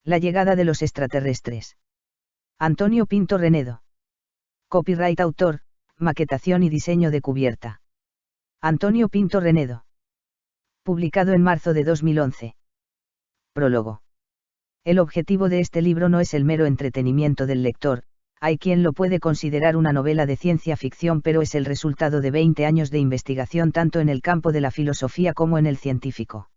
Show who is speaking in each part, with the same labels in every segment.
Speaker 1: La llegada de los extraterrestres. Antonio Pinto Renedo. Copyright autor, maquetación y diseño de cubierta. Antonio Pinto Renedo. Publicado en marzo de 2011. Prólogo. El objetivo de este libro no es el mero entretenimiento del lector, hay quien lo puede considerar una novela de ciencia ficción, pero es el resultado de 20 años de investigación tanto en el campo de la filosofía como en el científico.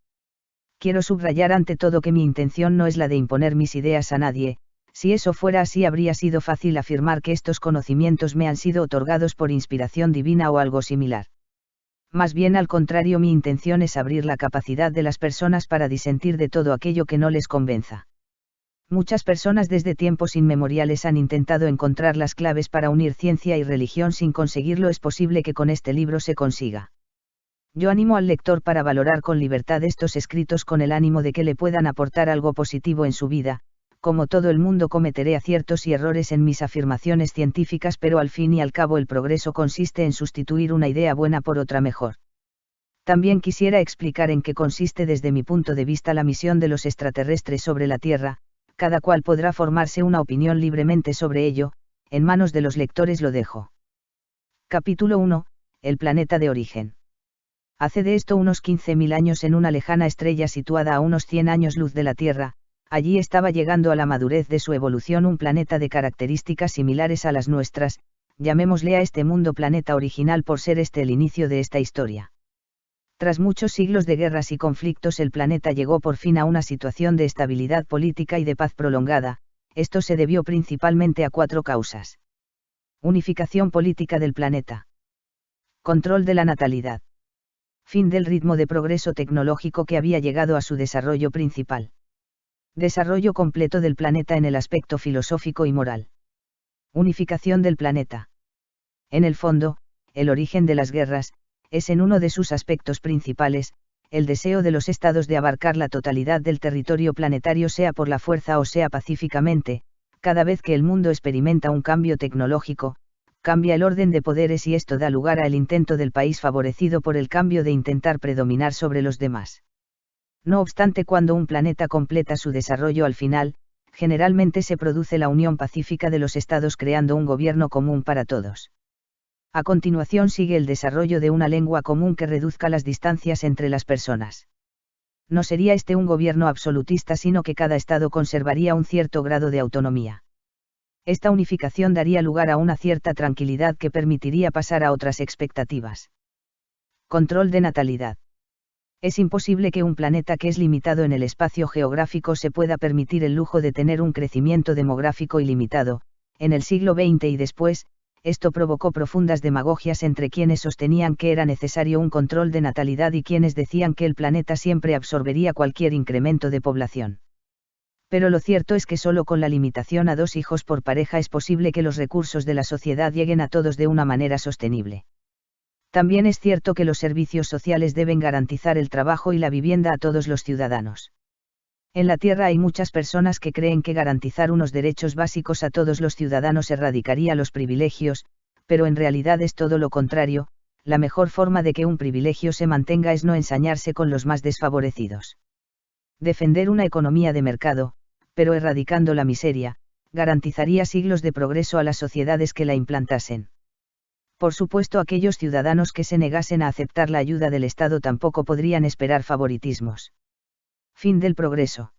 Speaker 1: Quiero subrayar ante todo que mi intención no es la de imponer mis ideas a nadie, si eso fuera así habría sido fácil afirmar que estos conocimientos me han sido otorgados por inspiración divina o algo similar. Más bien al contrario, mi intención es abrir la capacidad de las personas para disentir de todo aquello que no les convenza. Muchas personas desde tiempos inmemoriales han intentado encontrar las claves para unir ciencia y religión sin conseguirlo. Es posible que con este libro se consiga. Yo animo al lector para valorar con libertad estos escritos con el ánimo de que le puedan aportar algo positivo en su vida. Como todo el mundo cometeré aciertos y errores en mis afirmaciones científicas, pero al fin y al cabo el progreso consiste en sustituir una idea buena por otra mejor. También quisiera explicar en qué consiste desde mi punto de vista la misión de los extraterrestres sobre la Tierra. Cada cual podrá formarse una opinión libremente sobre ello, en manos de los lectores lo dejo. Capítulo 1. El planeta de origen. Hace de esto unos 15.000 años, en una lejana estrella situada a unos 100 años luz de la Tierra, allí estaba llegando a la madurez de su evolución un planeta de características similares a las nuestras, llamémosle a este mundo planeta original por ser este el inicio de esta historia. Tras muchos siglos de guerras y conflictos, el planeta llegó por fin a una situación de estabilidad política y de paz prolongada. Esto se debió principalmente a 4 causas. Unificación política del planeta. Control de la natalidad. Fin del ritmo de progreso tecnológico que había llegado a su desarrollo principal. Desarrollo completo del planeta en el aspecto filosófico y moral. Unificación del planeta. En el fondo, el origen de las guerras es en uno de sus aspectos principales, el deseo de los estados de abarcar la totalidad del territorio planetario, sea por la fuerza o sea pacíficamente. Cada vez que el mundo experimenta un cambio tecnológico, cambia el orden de poderes y esto da lugar al intento del país favorecido por el cambio de intentar predominar sobre los demás. No obstante, cuando un planeta completa su desarrollo al final, generalmente se produce la unión pacífica de los estados creando un gobierno común para todos. A continuación sigue el desarrollo de una lengua común que reduzca las distancias entre las personas. No sería este un gobierno absolutista, sino que cada estado conservaría un cierto grado de autonomía. Esta unificación daría lugar a una cierta tranquilidad que permitiría pasar a otras expectativas. Control de natalidad. Es imposible que un planeta que es limitado en el espacio geográfico se pueda permitir el lujo de tener un crecimiento demográfico ilimitado. En el siglo XX y después, esto provocó profundas demagogias entre quienes sostenían que era necesario un control de natalidad y quienes decían que el planeta siempre absorbería cualquier incremento de población. Pero lo cierto es que solo con la limitación a 2 hijos por pareja es posible que los recursos de la sociedad lleguen a todos de una manera sostenible. También es cierto que los servicios sociales deben garantizar el trabajo y la vivienda a todos los ciudadanos. En la Tierra hay muchas personas que creen que garantizar unos derechos básicos a todos los ciudadanos erradicaría los privilegios, pero en realidad es todo lo contrario. La mejor forma de que un privilegio se mantenga es no ensañarse con los más desfavorecidos. Defender una economía de mercado, pero erradicando la miseria, garantizaría siglos de progreso a las sociedades que la implantasen. Por supuesto, aquellos ciudadanos que se negasen a aceptar la ayuda del Estado tampoco podrían esperar favoritismos. Fin del progreso.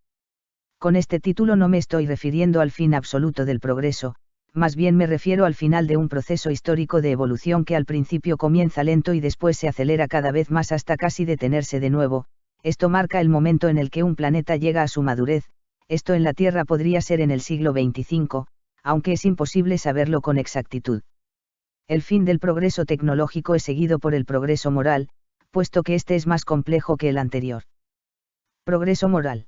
Speaker 1: Con este título no me estoy refiriendo al fin absoluto del progreso, más bien me refiero al final de un proceso histórico de evolución que al principio comienza lento y después se acelera cada vez más hasta casi detenerse de nuevo. Esto marca el momento en el que un planeta llega a su madurez. Esto en la Tierra podría ser en el siglo XXV, aunque es imposible saberlo con exactitud. El fin del progreso tecnológico es seguido por el progreso moral, puesto que este es más complejo que el anterior. Progreso moral.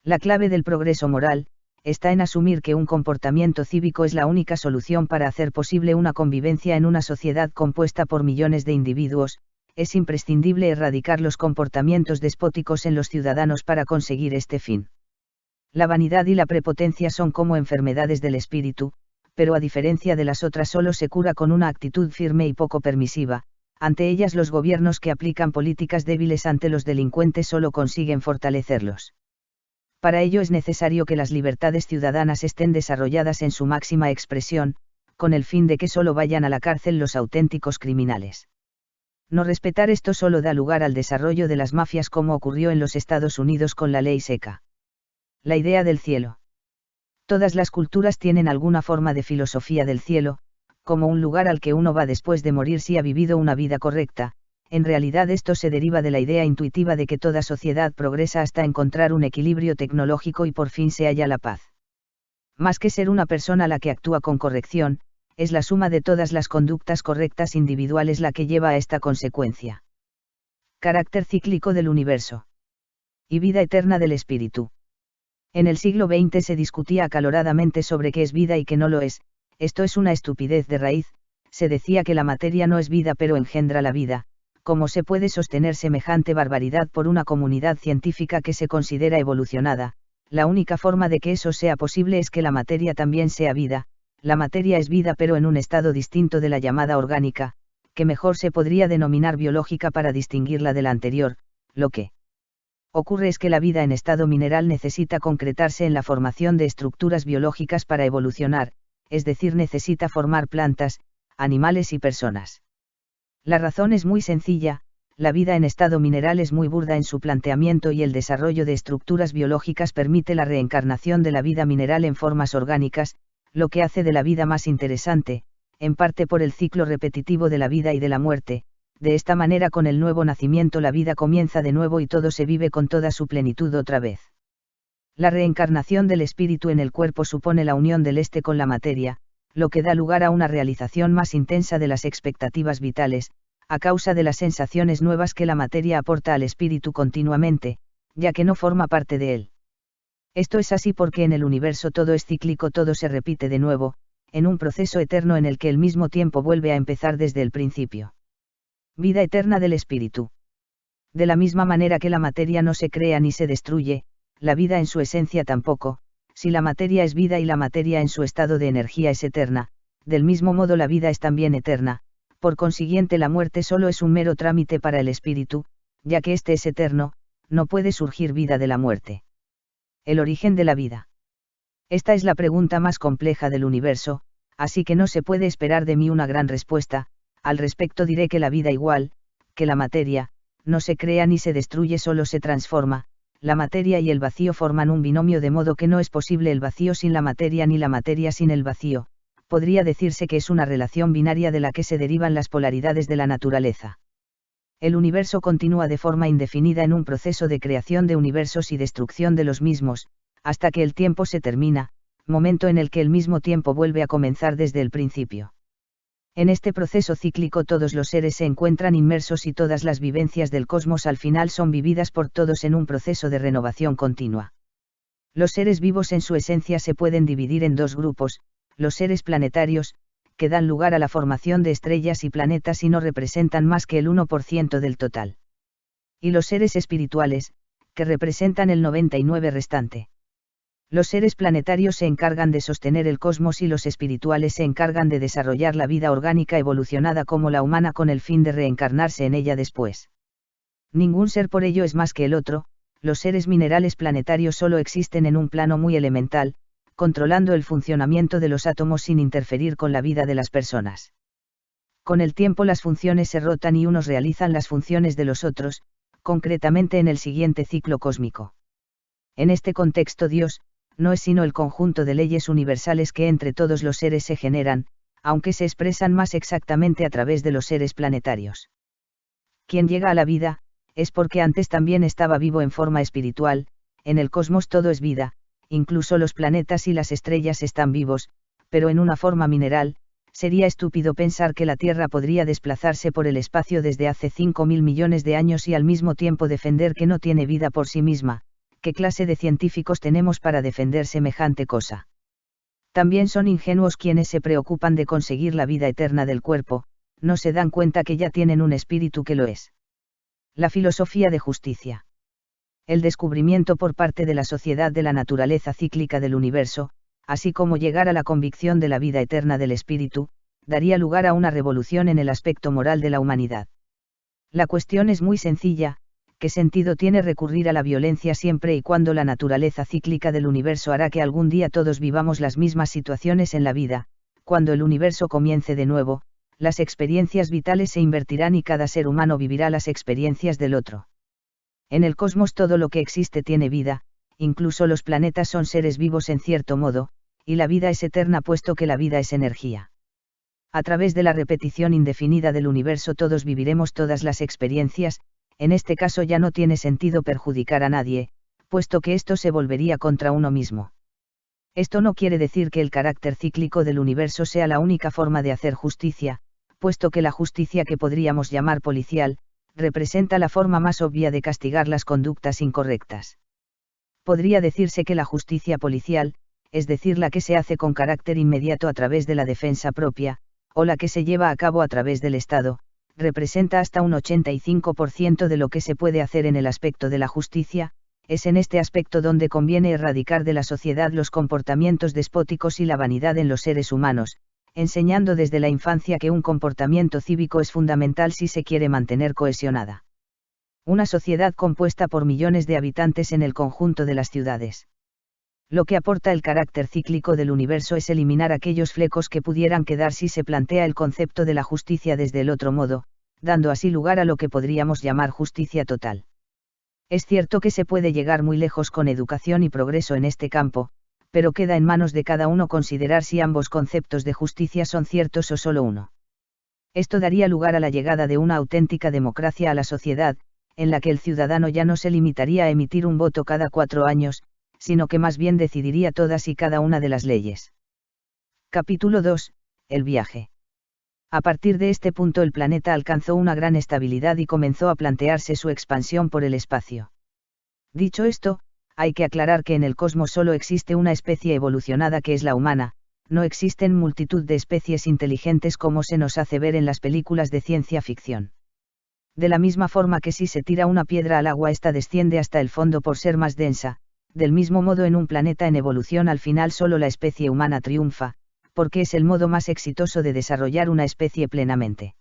Speaker 1: La clave del progreso moral está en asumir que un comportamiento cívico es la única solución para hacer posible una convivencia en una sociedad compuesta por millones de individuos. Es imprescindible erradicar los comportamientos despóticos en los ciudadanos para conseguir este fin. La vanidad y la prepotencia son como enfermedades del espíritu, pero a diferencia de las otras solo se cura con una actitud firme y poco permisiva. Ante ellas los gobiernos que aplican políticas débiles ante los delincuentes solo consiguen fortalecerlos. Para ello es necesario que las libertades ciudadanas estén desarrolladas en su máxima expresión, con el fin de que solo vayan a la cárcel los auténticos criminales. No respetar esto solo da lugar al desarrollo de las mafias como ocurrió en los Estados Unidos con la ley seca. La idea del cielo. Todas las culturas tienen alguna forma de filosofía del cielo, como un lugar al que uno va después de morir si ha vivido una vida correcta. En realidad esto se deriva de la idea intuitiva de que toda sociedad progresa hasta encontrar un equilibrio tecnológico y por fin se halla la paz. Más que ser una persona la que actúa con corrección, es la suma de todas las conductas correctas individuales la que lleva a esta consecuencia. Carácter cíclico del universo. Y vida eterna del espíritu. En el siglo XX se discutía acaloradamente sobre qué es vida y qué no lo es. Esto es una estupidez de raíz. Se decía que la materia no es vida pero engendra la vida. ¿Cómo se puede sostener semejante barbaridad por una comunidad científica que se considera evolucionada? La única forma de que eso sea posible es que la materia también sea vida. La materia es vida pero en un estado distinto de la llamada orgánica, que mejor se podría denominar biológica para distinguirla de la anterior. Lo que ocurre es que la vida en estado mineral necesita concretarse en la formación de estructuras biológicas para evolucionar, es decir, necesita formar plantas, animales y personas. La razón es muy sencilla, la vida en estado mineral es muy burda en su planteamiento y el desarrollo de estructuras biológicas permite la reencarnación de la vida mineral en formas orgánicas, lo que hace de la vida más interesante, en parte por el ciclo repetitivo de la vida y de la muerte. De esta manera con el nuevo nacimiento la vida comienza de nuevo y todo se vive con toda su plenitud otra vez. La reencarnación del espíritu en el cuerpo supone la unión del éste con la materia, lo que da lugar a una realización más intensa de las expectativas vitales, a causa de las sensaciones nuevas que la materia aporta al espíritu continuamente, ya que no forma parte de él. Esto es así porque en el universo todo es cíclico, todo se repite de nuevo, en un proceso eterno en el que el mismo tiempo vuelve a empezar desde el principio. Vida eterna del espíritu. De la misma manera que la materia no se crea ni se destruye, la vida en su esencia tampoco. Si la materia es vida y la materia en su estado de energía es eterna, del mismo modo la vida es también eterna, por consiguiente la muerte solo es un mero trámite para el espíritu, ya que éste es eterno, no puede surgir vida de la muerte. El origen de la vida. Esta es la pregunta más compleja del universo, así que no se puede esperar de mí una gran respuesta. Al respecto diré que la vida igual, que la materia, no se crea ni se destruye, solo se transforma. La materia y el vacío forman un binomio de modo que no es posible el vacío sin la materia ni la materia sin el vacío. Podría decirse que es una relación binaria de la que se derivan las polaridades de la naturaleza. El universo continúa de forma indefinida en un proceso de creación de universos y destrucción de los mismos, hasta que el tiempo se termina, momento en el que el mismo tiempo vuelve a comenzar desde el principio. En este proceso cíclico todos los seres se encuentran inmersos y todas las vivencias del cosmos al final son vividas por todos en un proceso de renovación continua. Los seres vivos en su esencia se pueden dividir en dos grupos: los seres planetarios, que dan lugar a la formación de estrellas y planetas y no representan más que el 1% del total. Y los seres espirituales, que representan el 99% restante. Los seres planetarios se encargan de sostener el cosmos y los espirituales se encargan de desarrollar la vida orgánica evolucionada como la humana con el fin de reencarnarse en ella después. Ningún ser por ello es más que el otro. Los seres minerales planetarios solo existen en un plano muy elemental, controlando el funcionamiento de los átomos sin interferir con la vida de las personas. Con el tiempo las funciones se rotan y unos realizan las funciones de los otros, concretamente en el siguiente ciclo cósmico. En este contexto Dios, no es sino el conjunto de leyes universales que entre todos los seres se generan, aunque se expresan más exactamente a través de los seres planetarios. Quien llega a la vida, es porque antes también estaba vivo en forma espiritual. En el cosmos todo es vida, incluso los planetas y las estrellas están vivos, pero en una forma mineral. Sería estúpido pensar que la Tierra podría desplazarse por el espacio desde hace 5.000 millones de años y al mismo tiempo defender que no tiene vida por sí misma. ¿Qué clase de científicos tenemos para defender semejante cosa? También son ingenuos quienes se preocupan de conseguir la vida eterna del cuerpo, no se dan cuenta que ya tienen un espíritu que lo es. La filosofía de justicia. El descubrimiento por parte de la sociedad de la naturaleza cíclica del universo, así como llegar a la convicción de la vida eterna del espíritu, daría lugar a una revolución en el aspecto moral de la humanidad. La cuestión es muy sencilla: ¿qué sentido tiene recurrir a la violencia siempre y cuando la naturaleza cíclica del universo hará que algún día todos vivamos las mismas situaciones en la vida? Cuando el universo comience de nuevo, las experiencias vitales se invertirán y cada ser humano vivirá las experiencias del otro. En el cosmos todo lo que existe tiene vida, incluso los planetas son seres vivos en cierto modo, y la vida es eterna puesto que la vida es energía. A través de la repetición indefinida del universo todos viviremos todas las experiencias. En este caso ya no tiene sentido perjudicar a nadie, puesto que esto se volvería contra uno mismo. Esto no quiere decir que el carácter cíclico del universo sea la única forma de hacer justicia, puesto que la justicia que podríamos llamar policial, representa la forma más obvia de castigar las conductas incorrectas. Podría decirse que la justicia policial, es decir, la que se hace con carácter inmediato a través de la defensa propia, o la que se lleva a cabo a través del Estado, representa hasta un 85% de lo que se puede hacer en el aspecto de la justicia. Es en este aspecto donde conviene erradicar de la sociedad los comportamientos despóticos y la vanidad en los seres humanos, enseñando desde la infancia que un comportamiento cívico es fundamental si se quiere mantener cohesionada una sociedad compuesta por millones de habitantes en el conjunto de las ciudades. Lo que aporta el carácter cíclico del universo es eliminar aquellos flecos que pudieran quedar si se plantea el concepto de la justicia desde el otro modo, dando así lugar a lo que podríamos llamar justicia total. Es cierto que se puede llegar muy lejos con educación y progreso en este campo, pero queda en manos de cada uno considerar si ambos conceptos de justicia son ciertos o solo uno. Esto daría lugar a la llegada de una auténtica democracia a la sociedad, en la que el ciudadano ya no se limitaría a emitir un voto cada 4 años, sino que más bien decidiría todas y cada una de las leyes. Capítulo 2. El viaje. A partir de este punto el planeta alcanzó una gran estabilidad y comenzó a plantearse su expansión por el espacio. Dicho esto, hay que aclarar que en el cosmos solo existe una especie evolucionada que es la humana, no existen multitud de especies inteligentes como se nos hace ver en las películas de ciencia ficción. De la misma forma que si se tira una piedra al agua ésta desciende hasta el fondo por ser más densa, del mismo modo en un planeta en evolución al final solo la especie humana triunfa, porque es el modo más exitoso de desarrollar una especie plenamente.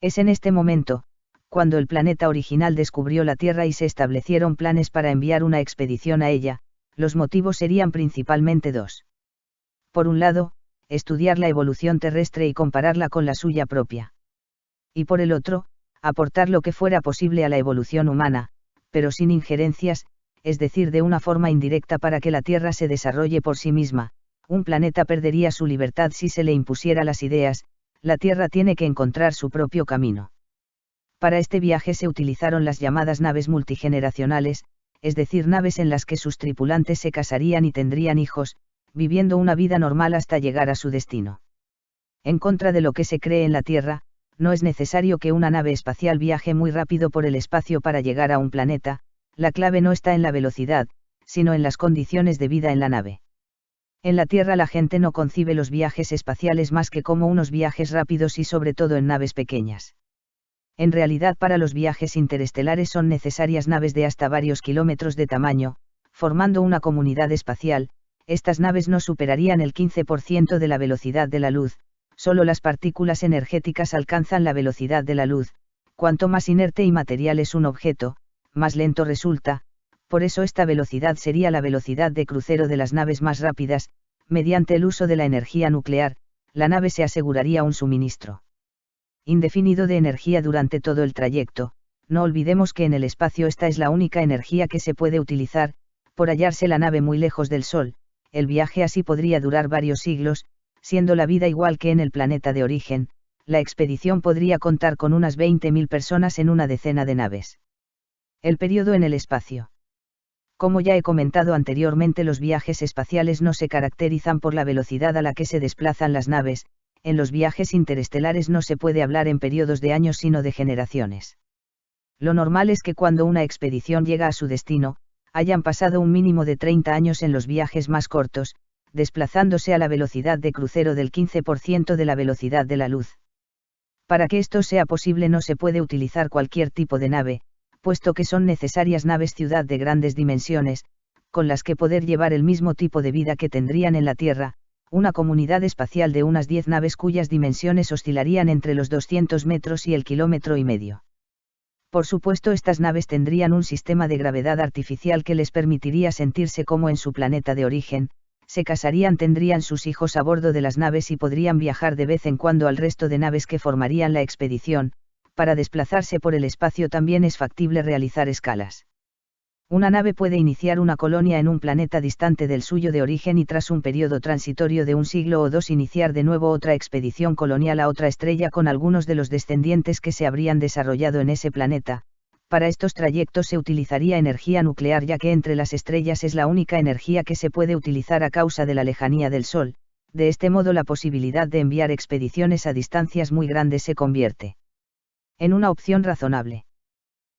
Speaker 1: Es en este momento, cuando el planeta original descubrió la Tierra y se establecieron planes para enviar una expedición a ella, los motivos serían principalmente dos. Por un lado, estudiar la evolución terrestre y compararla con la suya propia. Y por el otro, aportar lo que fuera posible a la evolución humana, pero sin injerencias, es decir, de una forma indirecta para que la Tierra se desarrolle por sí misma. Un planeta perdería su libertad si se le impusiera las ideas, la Tierra tiene que encontrar su propio camino. Para este viaje se utilizaron las llamadas naves multigeneracionales, es decir, naves en las que sus tripulantes se casarían y tendrían hijos, viviendo una vida normal hasta llegar a su destino. En contra de lo que se cree en la Tierra, no es necesario que una nave espacial viaje muy rápido por el espacio para llegar a un planeta, la clave no está en la velocidad, sino en las condiciones de vida en la nave. En la Tierra la gente no concibe los viajes espaciales más que como unos viajes rápidos y sobre todo en naves pequeñas. En realidad para los viajes interestelares son necesarias naves de hasta varios kilómetros de tamaño, formando una comunidad espacial. Estas naves no superarían el 15% de la velocidad de la luz, solo las partículas energéticas alcanzan la velocidad de la luz. Cuanto más inerte y material es un objeto, más lento resulta. Por eso esta velocidad sería la velocidad de crucero de las naves más rápidas. Mediante el uso de la energía nuclear, la nave se aseguraría un suministro indefinido de energía durante todo el trayecto. No olvidemos que en el espacio esta es la única energía que se puede utilizar. Por hallarse la nave muy lejos del Sol, el viaje así podría durar varios siglos, siendo la vida igual que en el planeta de origen. La expedición podría contar con unas 20.000 personas en una decena de naves. El periodo en el espacio. Como ya he comentado anteriormente, los viajes espaciales no se caracterizan por la velocidad a la que se desplazan las naves. En los viajes interestelares no se puede hablar en periodos de años sino de generaciones. Lo normal es que cuando una expedición llega a su destino, hayan pasado un mínimo de 30 años en los viajes más cortos, desplazándose a la velocidad de crucero del 15% de la velocidad de la luz. Para que esto sea posible no se puede utilizar cualquier tipo de nave, puesto que son necesarias naves ciudad de grandes dimensiones, con las que poder llevar el mismo tipo de vida que tendrían en la Tierra, una comunidad espacial de unas 10 naves cuyas dimensiones oscilarían entre los 200 metros y el 1,5 kilómetros. Por supuesto, estas naves tendrían un sistema de gravedad artificial que les permitiría sentirse como en su planeta de origen, se casarían, tendrían sus hijos a bordo de las naves y podrían viajar de vez en cuando al resto de naves que formarían la expedición. Para desplazarse por el espacio también es factible realizar escalas. Una nave puede iniciar una colonia en un planeta distante del suyo de origen y tras un periodo transitorio de un siglo o dos iniciar de nuevo otra expedición colonial a otra estrella con algunos de los descendientes que se habrían desarrollado en ese planeta. Para estos trayectos se utilizaría energía nuclear, ya que entre las estrellas es la única energía que se puede utilizar a causa de la lejanía del Sol. De este modo la posibilidad de enviar expediciones a distancias muy grandes se convierte en una opción razonable.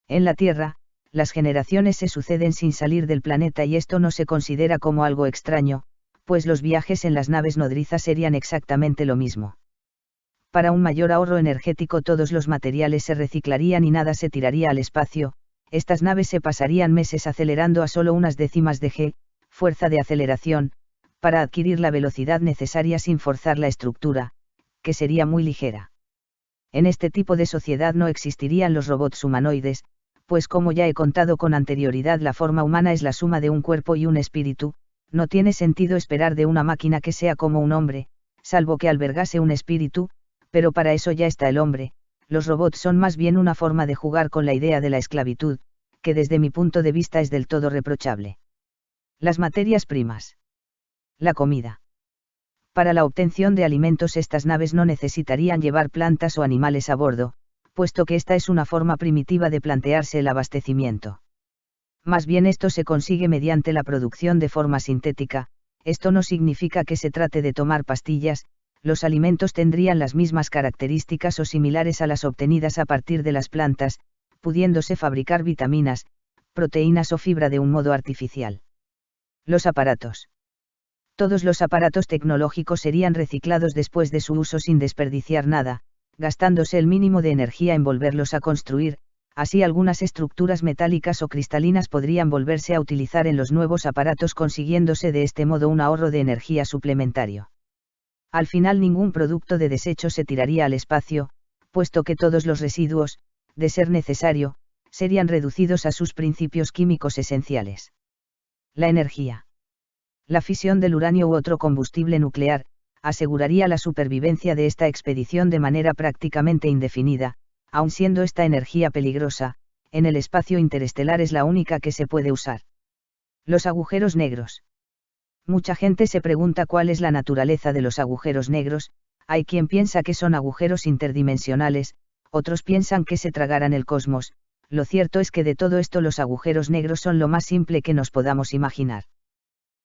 Speaker 1: En la Tierra, las generaciones se suceden sin salir del planeta y esto no se considera como algo extraño, pues los viajes en las naves nodrizas serían exactamente lo mismo. Para un mayor ahorro energético todos los materiales se reciclarían y nada se tiraría al espacio. Estas naves se pasarían meses acelerando a solo unas décimas de g, fuerza de aceleración, para adquirir la velocidad necesaria sin forzar la estructura, que sería muy ligera. En este tipo de sociedad no existirían los robots humanoides, pues como ya he contado con anterioridad, la forma humana es la suma de un cuerpo y un espíritu. No tiene sentido esperar de una máquina que sea como un hombre, salvo que albergase un espíritu, pero para eso ya está el hombre. Los robots son más bien una forma de jugar con la idea de la esclavitud, que desde mi punto de vista es del todo reprochable. Las materias primas. La comida. Para la obtención de alimentos estas naves no necesitarían llevar plantas o animales a bordo, puesto que esta es una forma primitiva de plantearse el abastecimiento. Más bien esto se consigue mediante la producción de forma sintética. Esto no significa que se trate de tomar pastillas, los alimentos tendrían las mismas características o similares a las obtenidas a partir de las plantas, pudiéndose fabricar vitaminas, proteínas o fibra de un modo artificial. Los aparatos. Todos los aparatos tecnológicos serían reciclados después de su uso sin desperdiciar nada, gastándose el mínimo de energía en volverlos a construir. Así algunas estructuras metálicas o cristalinas podrían volverse a utilizar en los nuevos aparatos, consiguiéndose de este modo un ahorro de energía suplementario. Al final ningún producto de desecho se tiraría al espacio, puesto que todos los residuos, de ser necesario, serían reducidos a sus principios químicos esenciales. La energía. La fisión del uranio u otro combustible nuclear, aseguraría la supervivencia de esta expedición de manera prácticamente indefinida, aun siendo esta energía peligrosa. En el espacio interestelar es la única que se puede usar. Los agujeros negros. Mucha gente se pregunta cuál es la naturaleza de los agujeros negros. Hay quien piensa que son agujeros interdimensionales, otros piensan que se tragarán el cosmos. Lo cierto es que de todo esto los agujeros negros son lo más simple que nos podamos imaginar.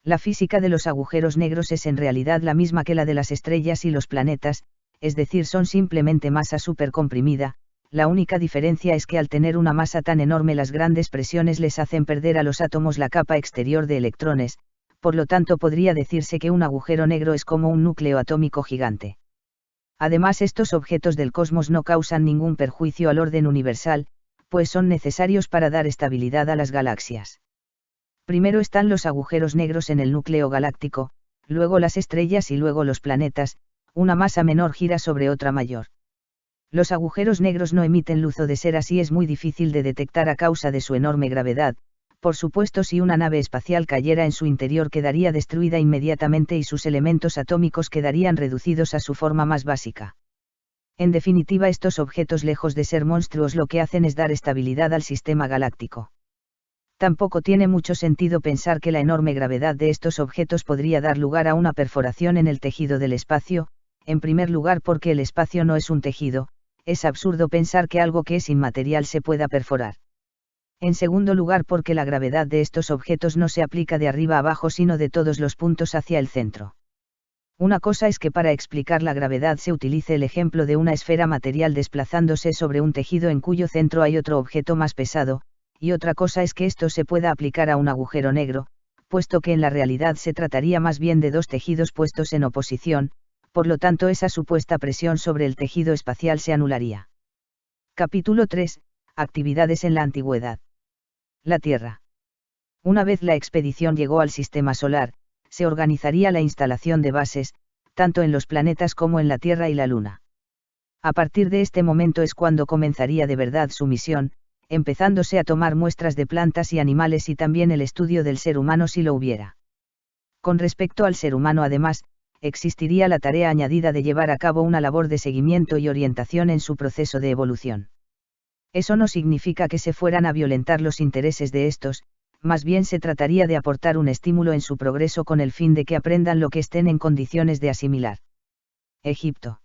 Speaker 1: La física de los agujeros negros es en realidad la misma que la de las estrellas y los planetas, es decir, son simplemente masa supercomprimida. La única diferencia es que al tener una masa tan enorme las grandes presiones les hacen perder a los átomos la capa exterior de electrones, por lo tanto podría decirse que un agujero negro es como un núcleo atómico gigante. Además, estos objetos del cosmos no causan ningún perjuicio al orden universal, pues son necesarios para dar estabilidad a las galaxias. Primero están los agujeros negros en el núcleo galáctico, luego las estrellas y luego los planetas. Una masa menor gira sobre otra mayor. Los agujeros negros no emiten luz, o de ser así es muy difícil de detectar a causa de su enorme gravedad. Por supuesto, si una nave espacial cayera en su interior quedaría destruida inmediatamente y sus elementos atómicos quedarían reducidos a su forma más básica. En definitiva, estos objetos, lejos de ser monstruos, lo que hacen es dar estabilidad al sistema galáctico. Tampoco tiene mucho sentido pensar que la enorme gravedad de estos objetos podría dar lugar a una perforación en el tejido del espacio. En primer lugar, porque el espacio no es un tejido, es absurdo pensar que algo que es inmaterial se pueda perforar. En segundo lugar, porque la gravedad de estos objetos no se aplica de arriba a abajo sino de todos los puntos hacia el centro. Una cosa es que para explicar la gravedad se utilice el ejemplo de una esfera material desplazándose sobre un tejido en cuyo centro hay otro objeto más pesado, y otra cosa es que esto se pueda aplicar a un agujero negro, puesto que en la realidad se trataría más bien de dos tejidos puestos en oposición, por lo tanto esa supuesta presión sobre el tejido espacial se anularía. Capítulo 3. Actividades en la antigüedad. La Tierra. Una vez la expedición llegó al sistema solar, se organizaría la instalación de bases, tanto en los planetas como en la Tierra y la Luna. A partir de este momento es cuando comenzaría de verdad su misión, empezándose a tomar muestras de plantas y animales y también el estudio del ser humano si lo hubiera. Con respecto al ser humano además, existiría la tarea añadida de llevar a cabo una labor de seguimiento y orientación en su proceso de evolución. Eso no significa que se fueran a violentar los intereses de estos, más bien se trataría de aportar un estímulo en su progreso con el fin de que aprendan lo que estén en condiciones de asimilar. Egipto.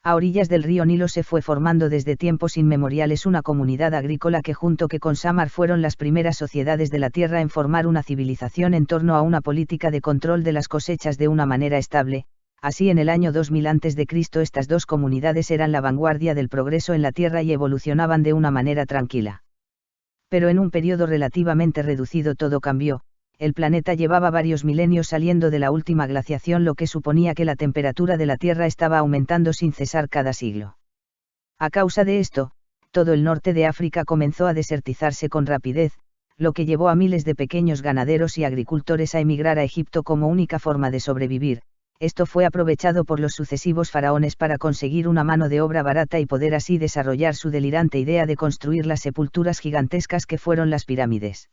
Speaker 1: A orillas del río Nilo se fue formando desde tiempos inmemoriales una comunidad agrícola que junto con Samar fueron las primeras sociedades de la tierra en formar una civilización en torno a una política de control de las cosechas de una manera estable. Así en el año 2000 a.C. estas dos comunidades eran la vanguardia del progreso en la tierra y evolucionaban de una manera tranquila. Pero en un periodo relativamente reducido todo cambió. El planeta llevaba varios milenios saliendo de la última glaciación, lo que suponía que la temperatura de la Tierra estaba aumentando sin cesar cada siglo. A causa de esto, todo el norte de África comenzó a desertizarse con rapidez, lo que llevó a miles de pequeños ganaderos y agricultores a emigrar a Egipto como única forma de sobrevivir. Esto fue aprovechado por los sucesivos faraones para conseguir una mano de obra barata y poder así desarrollar su delirante idea de construir las sepulturas gigantescas que fueron las pirámides.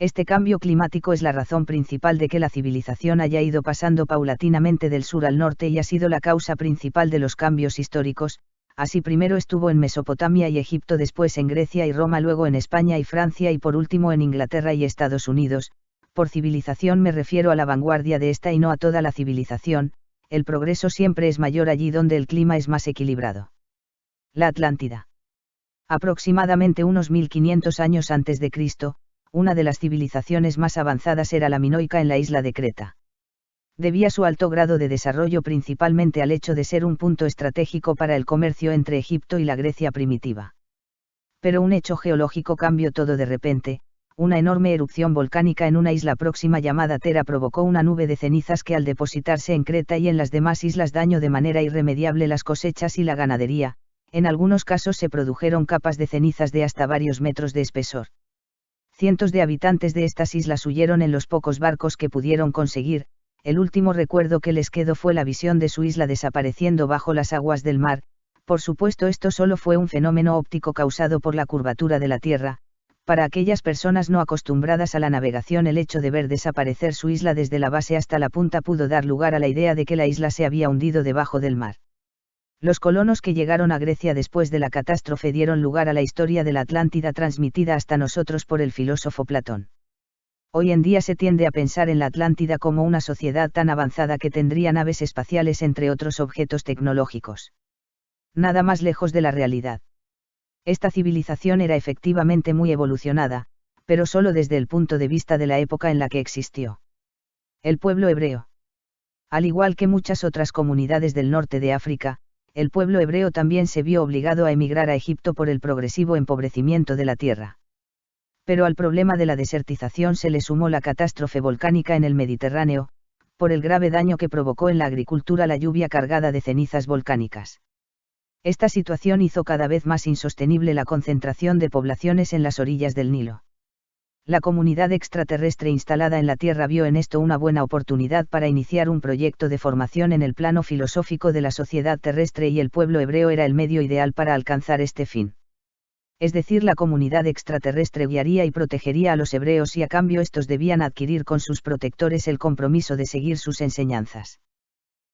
Speaker 1: Este cambio climático es la razón principal de que la civilización haya ido pasando paulatinamente del sur al norte y ha sido la causa principal de los cambios históricos. Así primero estuvo en Mesopotamia y Egipto, después en Grecia y Roma, luego en España y Francia y por último en Inglaterra y Estados Unidos. Por civilización me refiero a la vanguardia de esta y no a toda la civilización. El progreso siempre es mayor allí donde el clima es más equilibrado. La Atlántida. Aproximadamente unos 1500 años antes de Cristo, una de las civilizaciones más avanzadas era la minoica en la isla de Creta. Debía su alto grado de desarrollo principalmente al hecho de ser un punto estratégico para el comercio entre Egipto y la Grecia primitiva. Pero un hecho geológico cambió todo de repente. Una enorme erupción volcánica en una isla próxima llamada Tera provocó una nube de cenizas que al depositarse en Creta y en las demás islas dañó de manera irremediable las cosechas y la ganadería. En algunos casos se produjeron capas de cenizas de hasta varios metros de espesor. Cientos de habitantes de estas islas huyeron en los pocos barcos que pudieron conseguir. El último recuerdo que les quedó fue la visión de su isla desapareciendo bajo las aguas del mar. Por supuesto, esto solo fue un fenómeno óptico causado por la curvatura de la Tierra. Para aquellas personas no acostumbradas a la navegación, el hecho de ver desaparecer su isla desde la base hasta la punta pudo dar lugar a la idea de que la isla se había hundido debajo del mar. Los colonos que llegaron a Grecia después de la catástrofe dieron lugar a la historia de la Atlántida transmitida hasta nosotros por el filósofo Platón. Hoy en día se tiende a pensar en la Atlántida como una sociedad tan avanzada que tendría naves espaciales entre otros objetos tecnológicos. Nada más lejos de la realidad. Esta civilización era efectivamente muy evolucionada, pero solo desde el punto de vista de la época en la que existió. El pueblo hebreo. Al igual que muchas otras comunidades del norte de África, el pueblo hebreo también se vio obligado a emigrar a Egipto por el progresivo empobrecimiento de la tierra. Pero al problema de la desertización se le sumó la catástrofe volcánica en el Mediterráneo, por el grave daño que provocó en la agricultura la lluvia cargada de cenizas volcánicas. Esta situación hizo cada vez más insostenible la concentración de poblaciones en las orillas del Nilo. La comunidad extraterrestre instalada en la Tierra vio en esto una buena oportunidad para iniciar un proyecto de formación en el plano filosófico de la sociedad terrestre, y el pueblo hebreo era el medio ideal para alcanzar este fin. Es decir, la comunidad extraterrestre guiaría y protegería a los hebreos y a cambio estos debían adquirir con sus protectores el compromiso de seguir sus enseñanzas.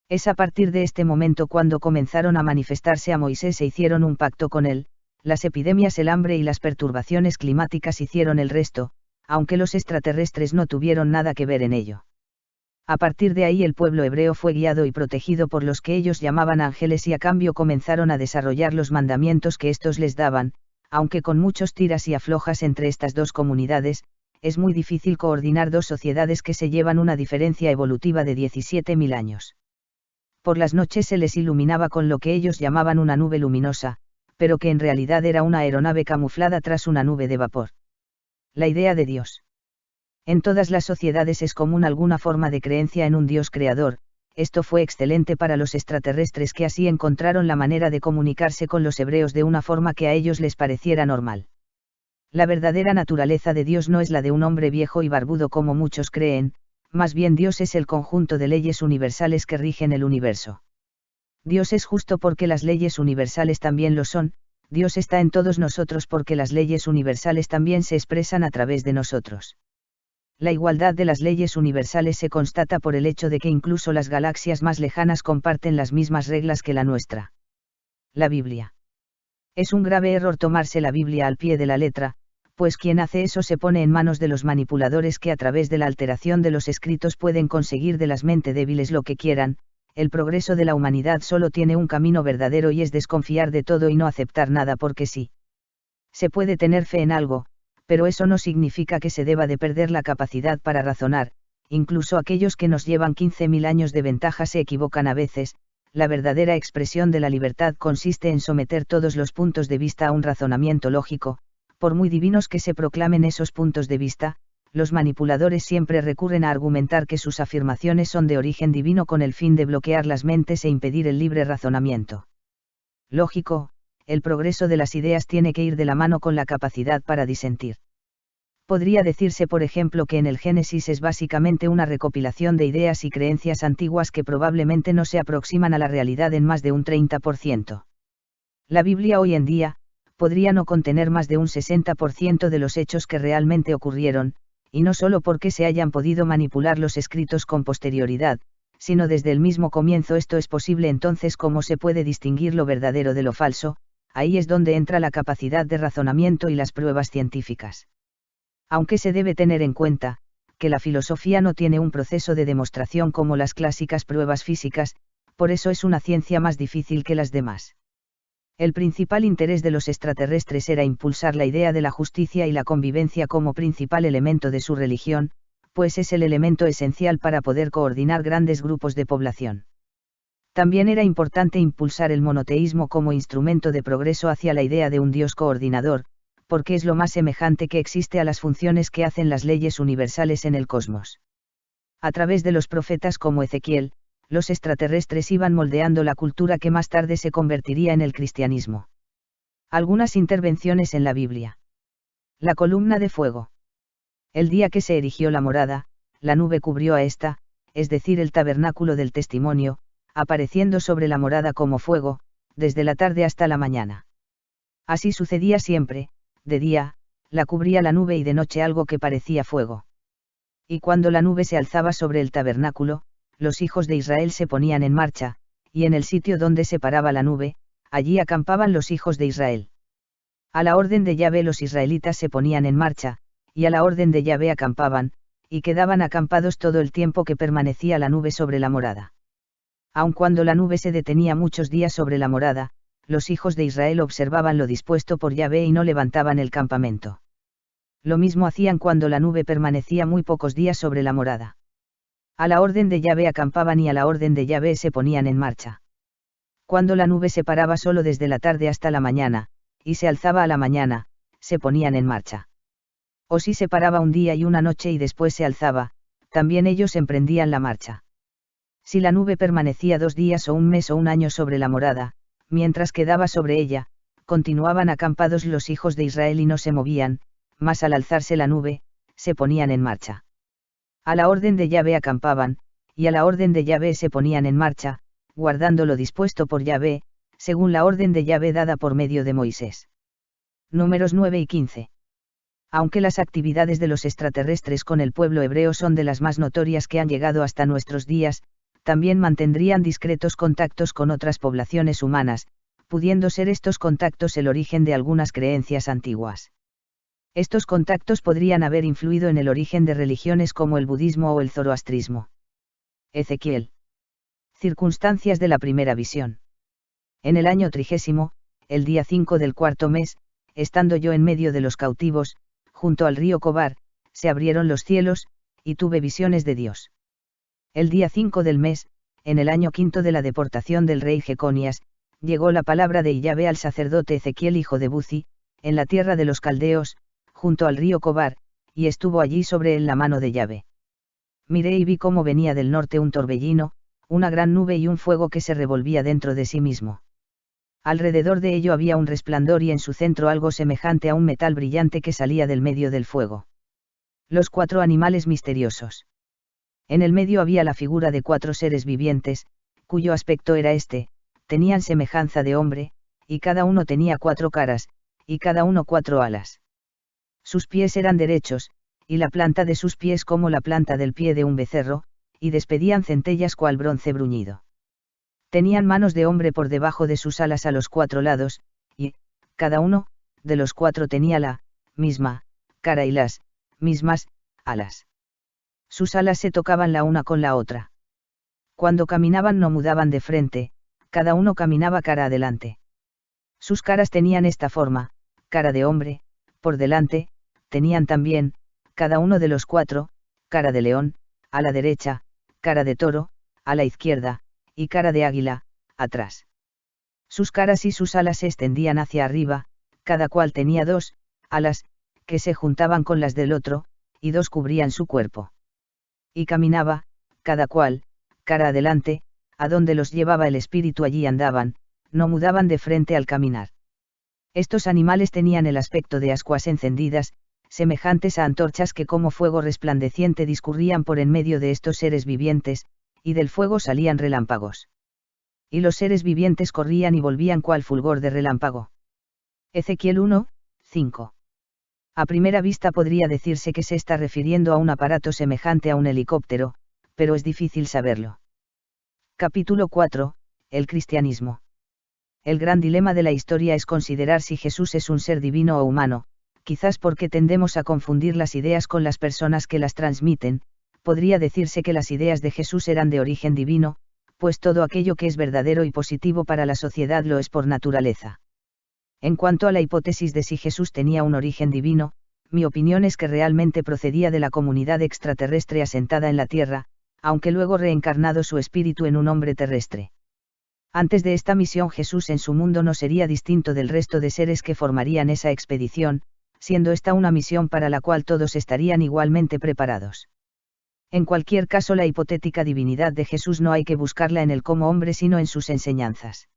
Speaker 1: Es a partir de este momento cuando comenzaron a manifestarse a Moisés e hicieron un pacto con él. Las epidemias, el hambre y las perturbaciones climáticas hicieron el resto, aunque los extraterrestres no tuvieron nada que ver en ello. A partir de ahí el pueblo hebreo fue guiado y protegido por los que ellos llamaban ángeles y a cambio comenzaron a desarrollar los mandamientos que estos les daban. Aunque con muchos tiras y aflojas entre estas dos comunidades, es muy difícil coordinar dos sociedades que se llevan una diferencia evolutiva de 17.000 años. Por las noches se les iluminaba con lo que ellos llamaban una nube luminosa, pero que en realidad era una aeronave camuflada tras una nube de vapor. La idea de Dios. En todas las sociedades es común alguna forma de creencia en un Dios creador. Esto fue excelente para los extraterrestres, que así encontraron la manera de comunicarse con los hebreos de una forma que a ellos les pareciera normal. La verdadera naturaleza de Dios no es la de un hombre viejo y barbudo como muchos creen, más bien Dios es el conjunto de leyes universales que rigen el universo. Dios es justo porque las leyes universales también lo son. Dios está en todos nosotros porque las leyes universales también se expresan a través de nosotros. La igualdad de las leyes universales se constata por el hecho de que incluso las galaxias más lejanas comparten las mismas reglas que la nuestra. La Biblia. Es un grave error tomarse la Biblia al pie de la letra, pues quien hace eso se pone en manos de los manipuladores que a través de la alteración de los escritos pueden conseguir de las mentes débiles lo que quieran. El progreso de la humanidad solo tiene un camino verdadero y es desconfiar de todo y no aceptar nada porque sí. Se puede tener fe en algo, pero eso no significa que se deba de perder la capacidad para razonar. Incluso aquellos que nos llevan 15.000 años de ventaja se equivocan a veces. La verdadera expresión de la libertad consiste en someter todos los puntos de vista a un razonamiento lógico. Por muy divinos que se proclamen esos puntos de vista, los manipuladores siempre recurren a argumentar que sus afirmaciones son de origen divino con el fin de bloquear las mentes e impedir el libre razonamiento. Lógico, el progreso de las ideas tiene que ir de la mano con la capacidad para disentir. Podría decirse, por ejemplo, que en el Génesis es básicamente una recopilación de ideas y creencias antiguas que probablemente no se aproximan a la realidad en más de un 30%. La Biblia hoy en día, podría no contener más de un 60% de los hechos que realmente ocurrieron, y no solo porque se hayan podido manipular los escritos con posterioridad, sino desde el mismo comienzo. Esto es posible. Entonces, ¿cómo se puede distinguir lo verdadero de lo falso? Ahí es donde entra la capacidad de razonamiento y las pruebas científicas. Aunque se debe tener en cuenta, que la filosofía no tiene un proceso de demostración como las clásicas pruebas físicas, por eso es una ciencia más difícil que las demás. El principal interés de los extraterrestres era impulsar la idea de la justicia y la convivencia como principal elemento de su religión, pues es el elemento esencial para poder coordinar grandes grupos de población. También era importante impulsar el monoteísmo como instrumento de progreso hacia la idea de un Dios coordinador, porque es lo más semejante que existe a las funciones que hacen las leyes universales en el cosmos. A través de los profetas como Ezequiel, los extraterrestres iban moldeando la cultura que más tarde se convertiría en el cristianismo. Algunas intervenciones en la Biblia. La columna de fuego. El día que se erigió la morada, la nube cubrió a esta, es decir, el tabernáculo del testimonio, apareciendo sobre la morada como fuego, desde la tarde hasta la mañana. Así sucedía siempre, de día, la cubría la nube y de noche algo que parecía fuego. Y cuando la nube se alzaba sobre el tabernáculo, los hijos de Israel se ponían en marcha, y en el sitio donde se paraba la nube, allí acampaban los hijos de Israel. A la orden de Yahvé los israelitas se ponían en marcha, y a la orden de Yahvé acampaban, y quedaban acampados todo el tiempo que permanecía la nube sobre la morada. Aun cuando la nube se detenía muchos días sobre la morada, los hijos de Israel observaban lo dispuesto por Yahvé y no levantaban el campamento. Lo mismo hacían cuando la nube permanecía muy pocos días sobre la morada. A la orden de Yahvé acampaban y a la orden de Yahvé se ponían en marcha. Cuando la nube se paraba solo desde la tarde hasta la mañana, y se alzaba a la mañana, se ponían en marcha. O si se paraba un día y una noche y después se alzaba, también ellos emprendían la marcha. Si la nube permanecía 2 días o un mes o un año sobre la morada, mientras quedaba sobre ella, continuaban acampados los hijos de Israel y no se movían, mas al alzarse la nube, se ponían en marcha. A la orden de Yahvé acampaban, y a la orden de Yahvé se ponían en marcha, guardando lo dispuesto por Yahvé, según la orden de Yahvé dada por medio de Moisés. Números 9 y 15. Aunque las actividades de los extraterrestres con el pueblo hebreo son de las más notorias que han llegado hasta nuestros días, también mantendrían discretos contactos con otras poblaciones humanas, pudiendo ser estos contactos el origen de algunas creencias antiguas. Estos contactos podrían haber influido en el origen de religiones como el budismo o el zoroastrismo. Ezequiel. Circunstancias de la primera visión. En el año 30, el día 5 del 4º mes, estando yo en medio de los cautivos, junto al río Cobar, se abrieron los cielos, y tuve visiones de Dios. El día 5 del mes, en el año 5 de la deportación del rey Jeconías, llegó la palabra de Yahvé al sacerdote Ezequiel hijo de Buzi, en la tierra de los caldeos, junto al río Cobar, y estuvo allí sobre él la mano de Yahvé. Miré y vi cómo venía del norte un torbellino, una gran nube y un fuego que se revolvía dentro de sí mismo. Alrededor de ello había un resplandor y en su centro algo semejante a un metal brillante que salía del medio del fuego. Los 4 animales misteriosos. En el medio había la figura de 4 seres vivientes, cuyo aspecto era tenían semejanza de hombre, y cada uno tenía 4 caras, y cada uno 4 alas. Sus pies eran derechos, y la planta de sus pies como la planta del pie de un becerro, y despedían centellas cual bronce bruñido. Tenían manos de hombre por debajo de sus alas a los 4 lados, y, cada uno, de los 4 tenía la misma cara y las mismas alas. Sus alas se tocaban la una con la otra. Cuando caminaban no mudaban de frente, cada uno caminaba cara adelante. Sus caras tenían esta forma: cara de hombre, por delante, tenían también, cada uno de los 4, cara de león, a la derecha, cara de toro, a la izquierda, y cara de águila, atrás. Sus caras y sus alas se extendían hacia arriba, cada cual tenía 2 alas, que se juntaban con las del otro, y 2 cubrían su cuerpo. Y caminaba, cada cual, cara adelante, a donde los llevaba el espíritu allí andaban, no mudaban de frente al caminar. Estos animales tenían el aspecto de ascuas encendidas, semejantes a antorchas que como fuego resplandeciente discurrían por en medio de estos seres vivientes, y del fuego salían relámpagos. Y los seres vivientes corrían y volvían cual fulgor de relámpago. Ezequiel 1, 5. A primera vista podría decirse que se está refiriendo a un aparato semejante a un helicóptero, pero es difícil saberlo. Capítulo 4. El cristianismo. El gran dilema de la historia es considerar si Jesús es un ser divino o humano, quizás porque tendemos a confundir las ideas con las personas que las transmiten. Podría decirse que las ideas de Jesús eran de origen divino, pues todo aquello que es verdadero y positivo para la sociedad lo es por naturaleza. En cuanto a la hipótesis de si Jesús tenía un origen divino, mi opinión es que realmente procedía de la comunidad extraterrestre asentada en la Tierra, aunque luego reencarnado su espíritu en un hombre terrestre. Antes de esta misión Jesús en su mundo no sería distinto del resto de seres que formarían esa expedición, siendo esta una misión para la cual todos estarían igualmente preparados. En cualquier caso, la hipotética divinidad de Jesús no hay que buscarla en él como hombre sino en sus enseñanzas.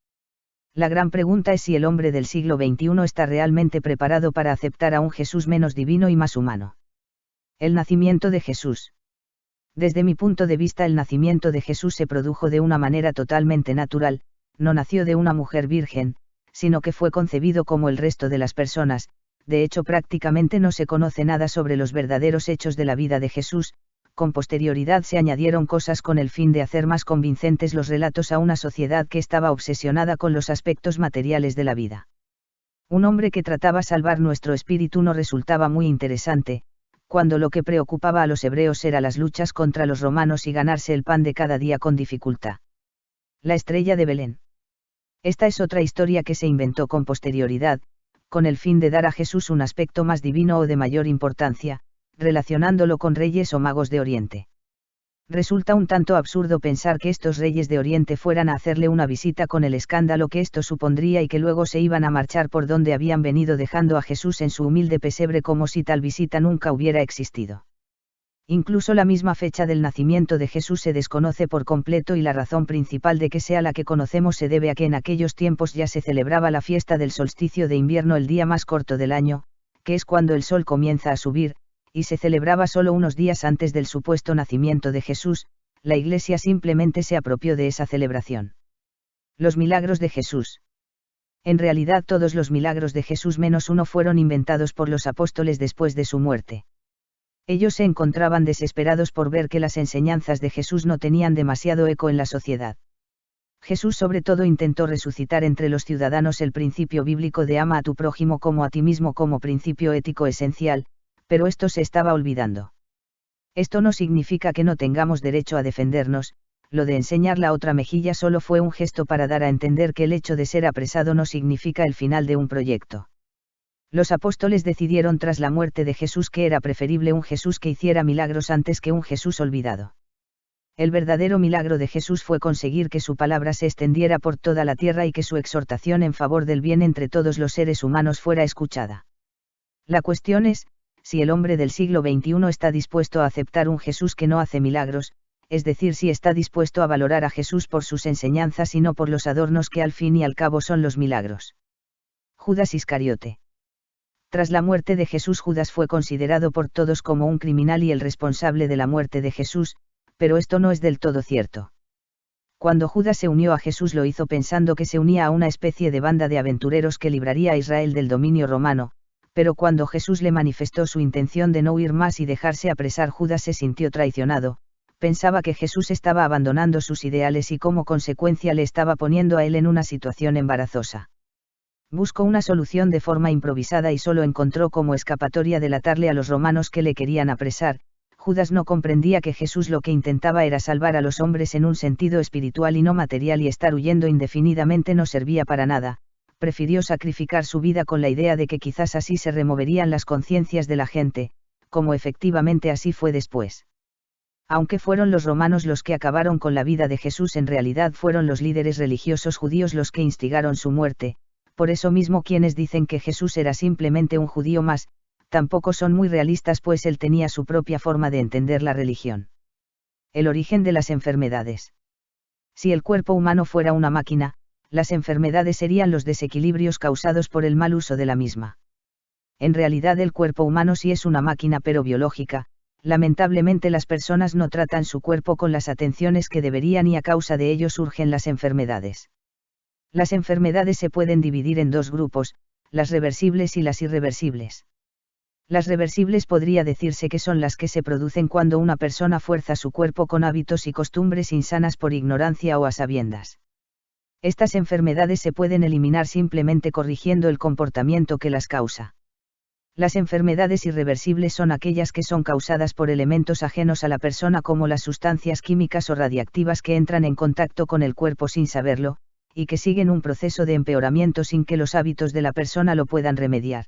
Speaker 1: La gran pregunta es si el hombre del siglo XXI está realmente preparado para aceptar a un Jesús menos divino y más humano. El nacimiento de Jesús. Desde mi punto de vista, el nacimiento de Jesús se produjo de una manera totalmente natural, no nació de una mujer virgen, sino que fue concebido como el resto de las personas. De hecho, prácticamente no se conoce nada sobre los verdaderos hechos de la vida de Jesús. Con posterioridad se añadieron cosas con el fin de hacer más convincentes los relatos a una sociedad que estaba obsesionada con los aspectos materiales de la vida. Un hombre que trataba salvar nuestro espíritu no resultaba muy interesante, cuando lo que preocupaba a los hebreos era las luchas contra los romanos y ganarse el pan de cada día con dificultad. La estrella de Belén. Esta es otra historia que se inventó con posterioridad, con el fin de dar a Jesús un aspecto más divino o de mayor importancia, relacionándolo con reyes o magos de Oriente. Resulta un tanto absurdo pensar que estos reyes de Oriente fueran a hacerle una visita con el escándalo que esto supondría y que luego se iban a marchar por donde habían venido dejando a Jesús en su humilde pesebre como si tal visita nunca hubiera existido. Incluso la misma fecha del nacimiento de Jesús se desconoce por completo y la razón principal de que sea la que conocemos se debe a que en aquellos tiempos ya se celebraba la fiesta del solsticio de invierno, el día más corto del año, que es cuando el sol comienza a subir, y se celebraba solo unos días antes del supuesto nacimiento de Jesús. La Iglesia simplemente se apropió de esa celebración. Los milagros de Jesús. En realidad todos los milagros de Jesús menos uno fueron inventados por los apóstoles después de su muerte. Ellos se encontraban desesperados por ver que las enseñanzas de Jesús no tenían demasiado eco en la sociedad. Jesús sobre todo intentó resucitar entre los ciudadanos el principio bíblico de ama a tu prójimo como a ti mismo como principio ético esencial, pero esto se estaba olvidando. Esto no significa que no tengamos derecho a defendernos. Lo de enseñar la otra mejilla solo fue un gesto para dar a entender que el hecho de ser apresado no significa el final de un proyecto. Los apóstoles decidieron tras la muerte de Jesús que era preferible un Jesús que hiciera milagros antes que un Jesús olvidado. El verdadero milagro de Jesús fue conseguir que su palabra se extendiera por toda la tierra y que su exhortación en favor del bien entre todos los seres humanos fuera escuchada. La cuestión es, si el hombre del siglo XXI está dispuesto a aceptar un Jesús que no hace milagros, es decir, si está dispuesto a valorar a Jesús por sus enseñanzas y no por los adornos que al fin y al cabo son los milagros. Judas Iscariote. Tras la muerte de Jesús, Judas fue considerado por todos como un criminal y el responsable de la muerte de Jesús, pero esto no es del todo cierto. Cuando Judas se unió a Jesús lo hizo pensando que se unía a una especie de banda de aventureros que libraría a Israel del dominio romano, pero cuando Jesús le manifestó su intención de no huir más y dejarse apresar, Judas se sintió traicionado. Pensaba que Jesús estaba abandonando sus ideales y como consecuencia le estaba poniendo a él en una situación embarazosa. Buscó una solución de forma improvisada y solo encontró como escapatoria delatarle a los romanos que le querían apresar. Judas no comprendía que Jesús lo que intentaba era salvar a los hombres en un sentido espiritual y no material, y estar huyendo indefinidamente no servía para nada. Prefirió sacrificar su vida con la idea de que quizás así se removerían las conciencias de la gente, como efectivamente así fue después. Aunque fueron los romanos los que acabaron con la vida de Jesús, en realidad fueron los líderes religiosos judíos los que instigaron su muerte. Por eso mismo quienes dicen que Jesús era simplemente un judío más, tampoco son muy realistas, pues él tenía su propia forma de entender la religión. El origen de las enfermedades. Si el cuerpo humano fuera una máquina, las enfermedades serían los desequilibrios causados por el mal uso de la misma. En realidad el cuerpo humano sí es una máquina, pero biológica. Lamentablemente las personas no tratan su cuerpo con las atenciones que deberían y a causa de ello surgen las enfermedades. Las enfermedades se pueden dividir en dos grupos, las reversibles y las irreversibles. Las reversibles podría decirse que son las que se producen cuando una persona fuerza su cuerpo con hábitos y costumbres insanas por ignorancia o a sabiendas. Estas enfermedades se pueden eliminar simplemente corrigiendo el comportamiento que las causa. Las enfermedades irreversibles son aquellas que son causadas por elementos ajenos a la persona, como las sustancias químicas o radiactivas que entran en contacto con el cuerpo sin saberlo, y que siguen un proceso de empeoramiento sin que los hábitos de la persona lo puedan remediar.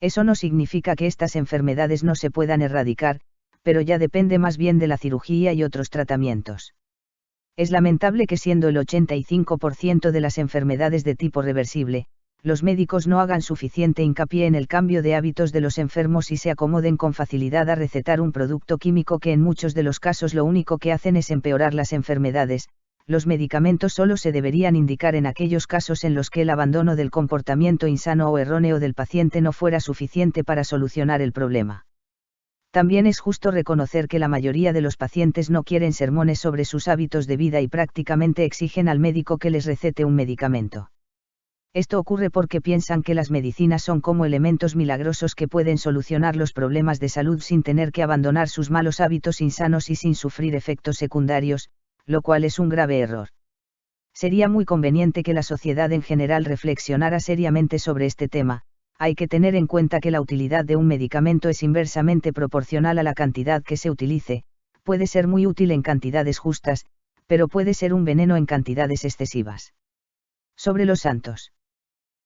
Speaker 1: Eso no significa que estas enfermedades no se puedan erradicar, pero ya depende más bien de la cirugía y otros tratamientos. Es lamentable que, siendo el 85% de las enfermedades de tipo reversible, los médicos no hagan suficiente hincapié en el cambio de hábitos de los enfermos y se acomoden con facilidad a recetar un producto químico que en muchos de los casos lo único que hacen es empeorar las enfermedades. Los medicamentos solo se deberían indicar en aquellos casos en los que el abandono del comportamiento insano o erróneo del paciente no fuera suficiente para solucionar el problema. También es justo reconocer que la mayoría de los pacientes no quieren sermones sobre sus hábitos de vida y prácticamente exigen al médico que les recete un medicamento. Esto ocurre porque piensan que las medicinas son como elementos milagrosos que pueden solucionar los problemas de salud sin tener que abandonar sus malos hábitos insanos y sin sufrir efectos secundarios, lo cual es un grave error. Sería muy conveniente que la sociedad en general reflexionara seriamente sobre este tema. Hay que tener en cuenta que la utilidad de un medicamento es inversamente proporcional a la cantidad que se utilice. Puede ser muy útil en cantidades justas, pero puede ser un veneno en cantidades excesivas. Sobre los santos.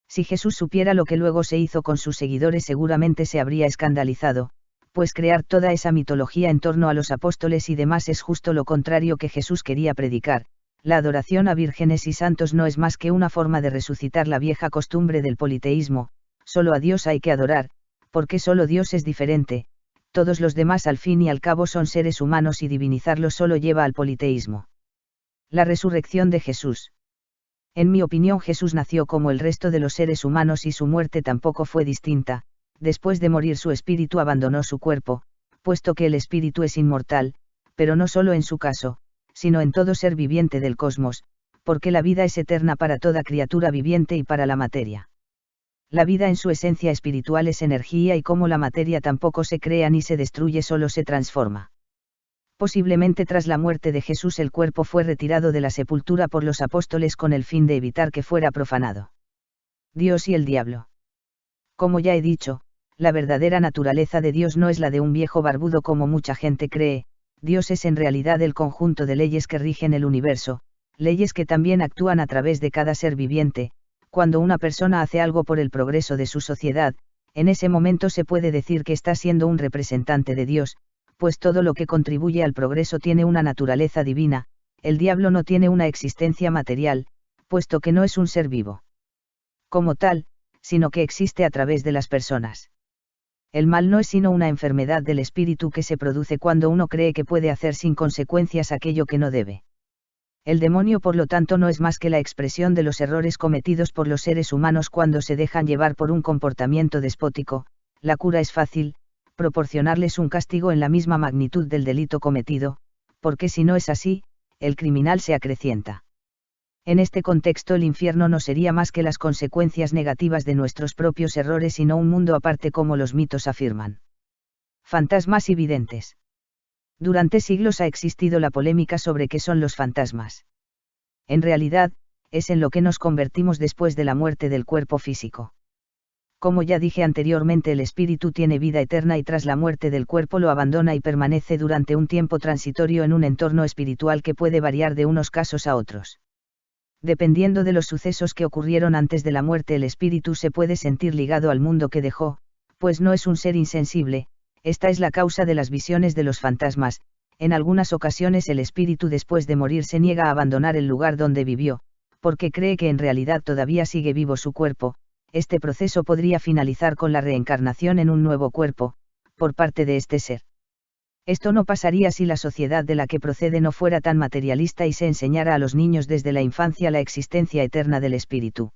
Speaker 1: Si Jesús supiera lo que luego se hizo con sus seguidores, seguramente se habría escandalizado, pues crear toda esa mitología en torno a los apóstoles y demás es justo lo contrario que Jesús quería predicar. La adoración a vírgenes y santos no es más que una forma de resucitar la vieja costumbre del politeísmo. Solo a Dios hay que adorar, porque solo Dios es diferente, todos los demás al fin y al cabo son seres humanos y divinizarlos solo lleva al politeísmo. La resurrección de Jesús. En mi opinión, Jesús nació como el resto de los seres humanos y su muerte tampoco fue distinta. Después de morir su espíritu abandonó su cuerpo, puesto que el espíritu es inmortal, pero no solo en su caso, sino en todo ser viviente del cosmos, porque la vida es eterna para toda criatura viviente y para la materia. La vida en su esencia espiritual es energía y como la materia tampoco se crea ni se destruye, solo se transforma. Posiblemente tras la muerte de Jesús el cuerpo fue retirado de la sepultura por los apóstoles con el fin de evitar que fuera profanado. Dios y el diablo. Como ya he dicho, la verdadera naturaleza de Dios no es la de un viejo barbudo como mucha gente cree. Dios es en realidad el conjunto de leyes que rigen el universo, leyes que también actúan a través de cada ser viviente. Cuando una persona hace algo por el progreso de su sociedad, en ese momento se puede decir que está siendo un representante de Dios, pues todo lo que contribuye al progreso tiene una naturaleza divina. El diablo no tiene una existencia material, puesto que no es un ser vivo como tal, sino que existe a través de las personas. El mal no es sino una enfermedad del espíritu que se produce cuando uno cree que puede hacer sin consecuencias aquello que no debe. El demonio, por lo tanto, no es más que la expresión de los errores cometidos por los seres humanos cuando se dejan llevar por un comportamiento despótico. La cura es fácil, proporcionarles un castigo en la misma magnitud del delito cometido, porque si no es así, el criminal se acrecienta. En este contexto el infierno no sería más que las consecuencias negativas de nuestros propios errores y no un mundo aparte como los mitos afirman. Fantasmas y videntes. Durante siglos ha existido la polémica sobre qué son los fantasmas. En realidad, es en lo que nos convertimos después de la muerte del cuerpo físico. Como ya dije anteriormente, el espíritu tiene vida eterna y tras la muerte del cuerpo lo abandona y permanece durante un tiempo transitorio en un entorno espiritual que puede variar de unos casos a otros. Dependiendo de los sucesos que ocurrieron antes de la muerte, el espíritu se puede sentir ligado al mundo que dejó, pues no es un ser insensible. Esta es la causa de las visiones de los fantasmas. En algunas ocasiones el espíritu después de morir se niega a abandonar el lugar donde vivió, porque cree que en realidad todavía sigue vivo su cuerpo. Este proceso podría finalizar con la reencarnación en un nuevo cuerpo, por parte de este ser. Esto no pasaría si la sociedad de la que procede no fuera tan materialista y se enseñara a los niños desde la infancia la existencia eterna del espíritu.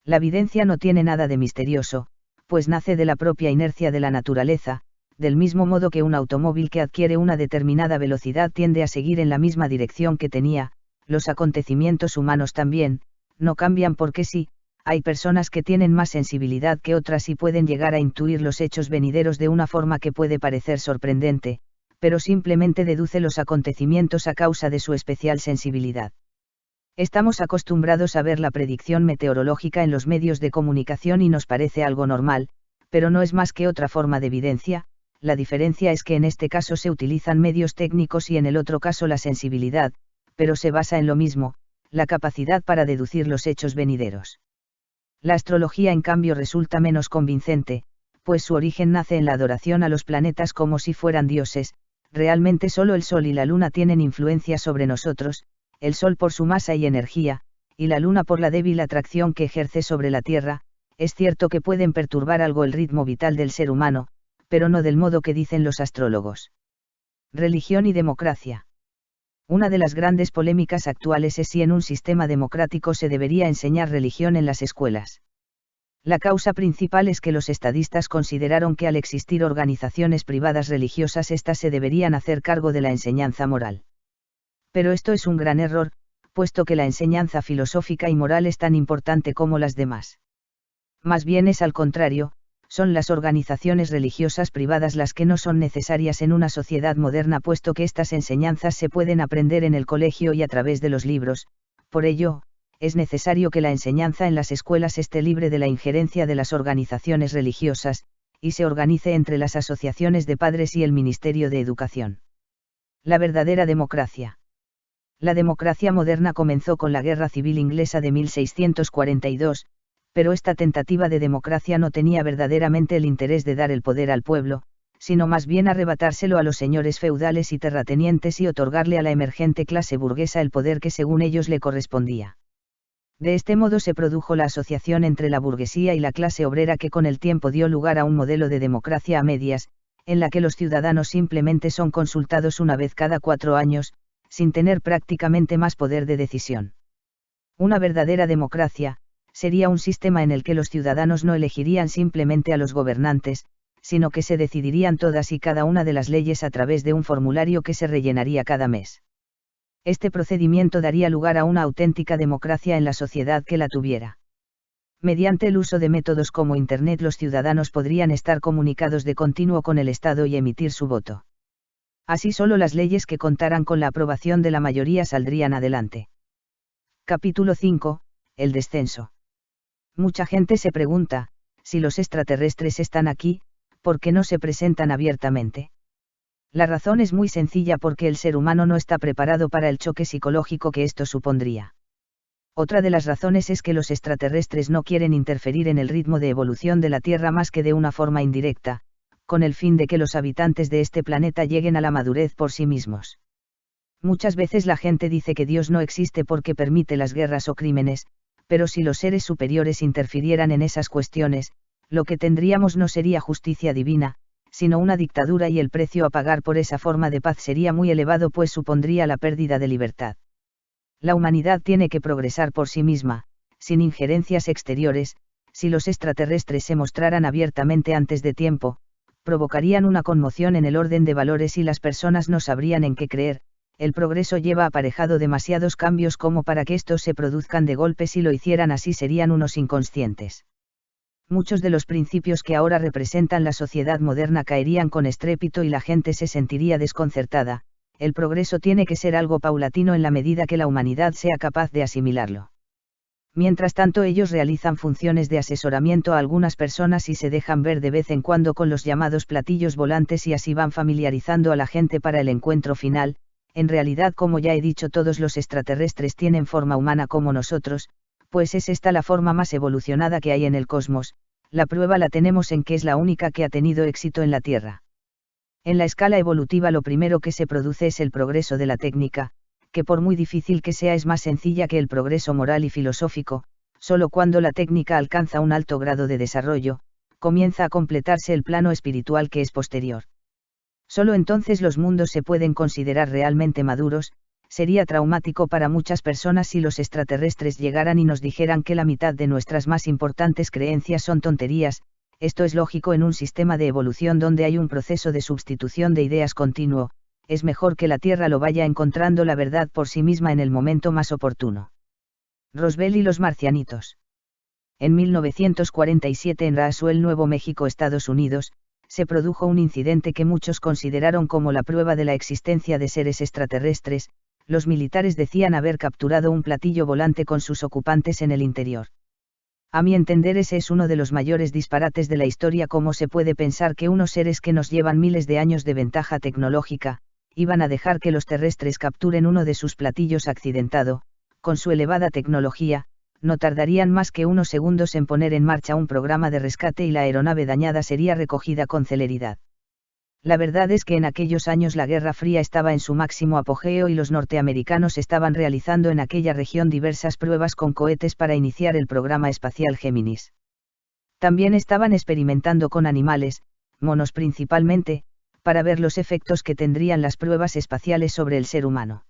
Speaker 1: La evidencia no tiene nada de misterioso, pues nace de la propia inercia de la naturaleza, del mismo modo que un automóvil que adquiere una determinada velocidad tiende a seguir en la misma dirección que tenía. Los acontecimientos humanos también, no cambian porque sí. Hay personas que tienen más sensibilidad que otras y pueden llegar a intuir los hechos venideros de una forma que puede parecer sorprendente, pero simplemente deduce los acontecimientos a causa de su especial sensibilidad. Estamos acostumbrados a ver la predicción meteorológica en los medios de comunicación y nos parece algo normal, pero no es más que otra forma de evidencia. La diferencia es que en este caso se utilizan medios técnicos y en el otro caso la sensibilidad, pero se basa en lo mismo, la capacidad para deducir los hechos venideros. La astrología en cambio resulta menos convincente, pues su origen nace en la adoración a los planetas como si fueran dioses. Realmente solo el Sol y la Luna tienen influencia sobre nosotros, el Sol por su masa y energía, y la Luna por la débil atracción que ejerce sobre la Tierra. Es cierto que pueden perturbar algo el ritmo vital del ser humano, pero no del modo que dicen los astrólogos. Religión y democracia. Una de las grandes polémicas actuales es si en un sistema democrático se debería enseñar religión en las escuelas. La causa principal es que los estadistas consideraron que al existir organizaciones privadas religiosas, éstas se deberían hacer cargo de la enseñanza moral. Pero esto es un gran error, puesto que la enseñanza filosófica y moral es tan importante como las demás. Más bien es al contrario, son las organizaciones religiosas privadas las que no son necesarias en una sociedad moderna, puesto que estas enseñanzas se pueden aprender en el colegio y a través de los libros. Por ello, es necesario que la enseñanza en las escuelas esté libre de la injerencia de las organizaciones religiosas, y se organice entre las asociaciones de padres y el Ministerio de Educación. La verdadera democracia. La democracia moderna comenzó con la Guerra Civil Inglesa de 1642, pero esta tentativa de democracia no tenía verdaderamente el interés de dar el poder al pueblo, sino más bien arrebatárselo a los señores feudales y terratenientes y otorgarle a la emergente clase burguesa el poder que según ellos le correspondía. De este modo se produjo la asociación entre la burguesía y la clase obrera, que con el tiempo dio lugar a un modelo de democracia a medias, en la que los ciudadanos simplemente son consultados una vez cada 4 años, sin tener prácticamente más poder de decisión. Una verdadera democracia sería un sistema en el que los ciudadanos no elegirían simplemente a los gobernantes, sino que se decidirían todas y cada una de las leyes a través de un formulario que se rellenaría cada mes. Este procedimiento daría lugar a una auténtica democracia en la sociedad que la tuviera. Mediante el uso de métodos como Internet, los ciudadanos podrían estar comunicados de continuo con el Estado y emitir su voto. Así solo las leyes que contaran con la aprobación de la mayoría saldrían adelante. Capítulo 5. El descenso. Mucha gente se pregunta, si los extraterrestres están aquí, ¿por qué no se presentan abiertamente? La razón es muy sencilla: porque el ser humano no está preparado para el choque psicológico que esto supondría. Otra de las razones es que los extraterrestres no quieren interferir en el ritmo de evolución de la Tierra más que de una forma indirecta, con el fin de que los habitantes de este planeta lleguen a la madurez por sí mismos. Muchas veces la gente dice que Dios no existe porque permite las guerras o crímenes, pero si los seres superiores interfirieran en esas cuestiones, lo que tendríamos no sería justicia divina, sino una dictadura, y el precio a pagar por esa forma de paz sería muy elevado, pues supondría la pérdida de libertad. La humanidad tiene que progresar por sí misma, sin injerencias exteriores. Si los extraterrestres se mostraran abiertamente antes de tiempo, provocarían una conmoción en el orden de valores y las personas no sabrían en qué creer. el progreso lleva aparejado demasiados cambios como para que estos se produzcan de golpe. Si lo hicieran así serían unos inconscientes. Muchos de los principios que ahora representan la sociedad moderna caerían con estrépito y la gente se sentiría desconcertada. El progreso tiene que ser algo paulatino en la medida que la humanidad sea capaz de asimilarlo. Mientras tanto ellos realizan funciones de asesoramiento a algunas personas y se dejan ver de vez en cuando con los llamados platillos volantes y así van familiarizando a la gente para el encuentro final. En realidad, como ya he dicho, todos los extraterrestres tienen forma humana como nosotros, pues es esta la forma más evolucionada que hay en el cosmos. La prueba la tenemos en que es la única que ha tenido éxito en la Tierra. En la escala evolutiva lo primero que se produce es el progreso de la técnica, que por muy difícil que sea es más sencilla que el progreso moral y filosófico. Solo cuando la técnica alcanza un alto grado de desarrollo, comienza a completarse el plano espiritual que es posterior. Solo entonces los mundos se pueden considerar realmente maduros. Sería traumático para muchas personas si los extraterrestres llegaran y nos dijeran que la mitad de nuestras más importantes creencias son tonterías. Esto es lógico en un sistema de evolución donde hay un proceso de sustitución de ideas continuo. Es mejor que la Tierra lo vaya encontrando la verdad por sí misma en el momento más oportuno. Roswell y los marcianitos. En 1947 en Roswell, Nuevo México, Estados Unidos, se produjo un incidente que muchos consideraron como la prueba de la existencia de seres extraterrestres. Los militares decían haber capturado un platillo volante con sus ocupantes en el interior. A mi entender, ese es uno de los mayores disparates de la historia. ¿Cómo se puede pensar que unos seres que nos llevan miles de años de ventaja tecnológica, iban a dejar que los terrestres capturen uno de sus platillos accidentado? Con su elevada tecnología, no tardarían más que unos segundos en poner en marcha un programa de rescate y la aeronave dañada sería recogida con celeridad. La verdad es que en aquellos años la Guerra Fría estaba en su máximo apogeo y los norteamericanos estaban realizando en aquella región diversas pruebas con cohetes para iniciar el programa espacial Géminis. También estaban experimentando con animales, monos principalmente, para ver los efectos que tendrían las pruebas espaciales sobre el ser humano.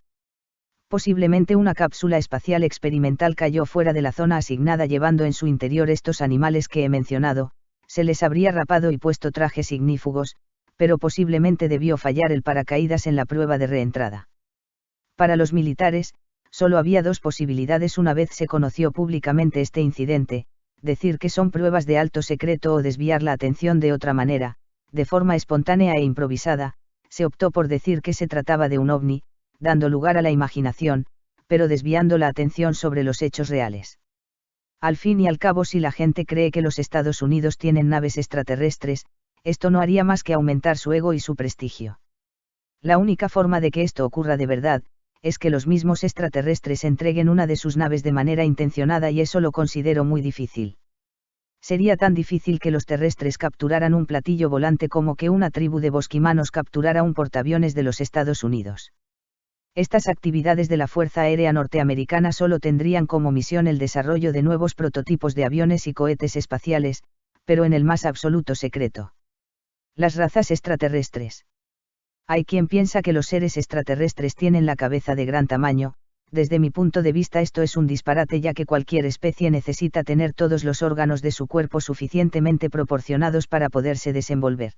Speaker 1: Posiblemente una cápsula espacial experimental cayó fuera de la zona asignada llevando en su interior estos animales que he mencionado. Se les habría rapado y puesto trajes ignífugos, pero posiblemente debió fallar el paracaídas en la prueba de reentrada. Para los militares, solo había dos posibilidades una vez se conoció públicamente este incidente: decir que son pruebas de alto secreto o desviar la atención de otra manera. De forma espontánea e improvisada, se optó por decir que se trataba de un ovni, dando lugar a la imaginación, pero desviando la atención sobre los hechos reales. Al fin y al cabo, si la gente cree que los Estados Unidos tienen naves extraterrestres, esto no haría más que aumentar su ego y su prestigio. La única forma de que esto ocurra de verdad, es que los mismos extraterrestres entreguen una de sus naves de manera intencionada, y eso lo considero muy difícil. Sería tan difícil que los terrestres capturaran un platillo volante como que una tribu de bosquimanos capturara un portaaviones de los Estados Unidos. Estas actividades de la Fuerza Aérea Norteamericana solo tendrían como misión el desarrollo de nuevos prototipos de aviones y cohetes espaciales, pero en el más absoluto secreto. Las razas extraterrestres. Hay quien piensa que los seres extraterrestres tienen la cabeza de gran tamaño. Desde mi punto de vista esto es un disparate, ya que cualquier especie necesita tener todos los órganos de su cuerpo suficientemente proporcionados para poderse desenvolver.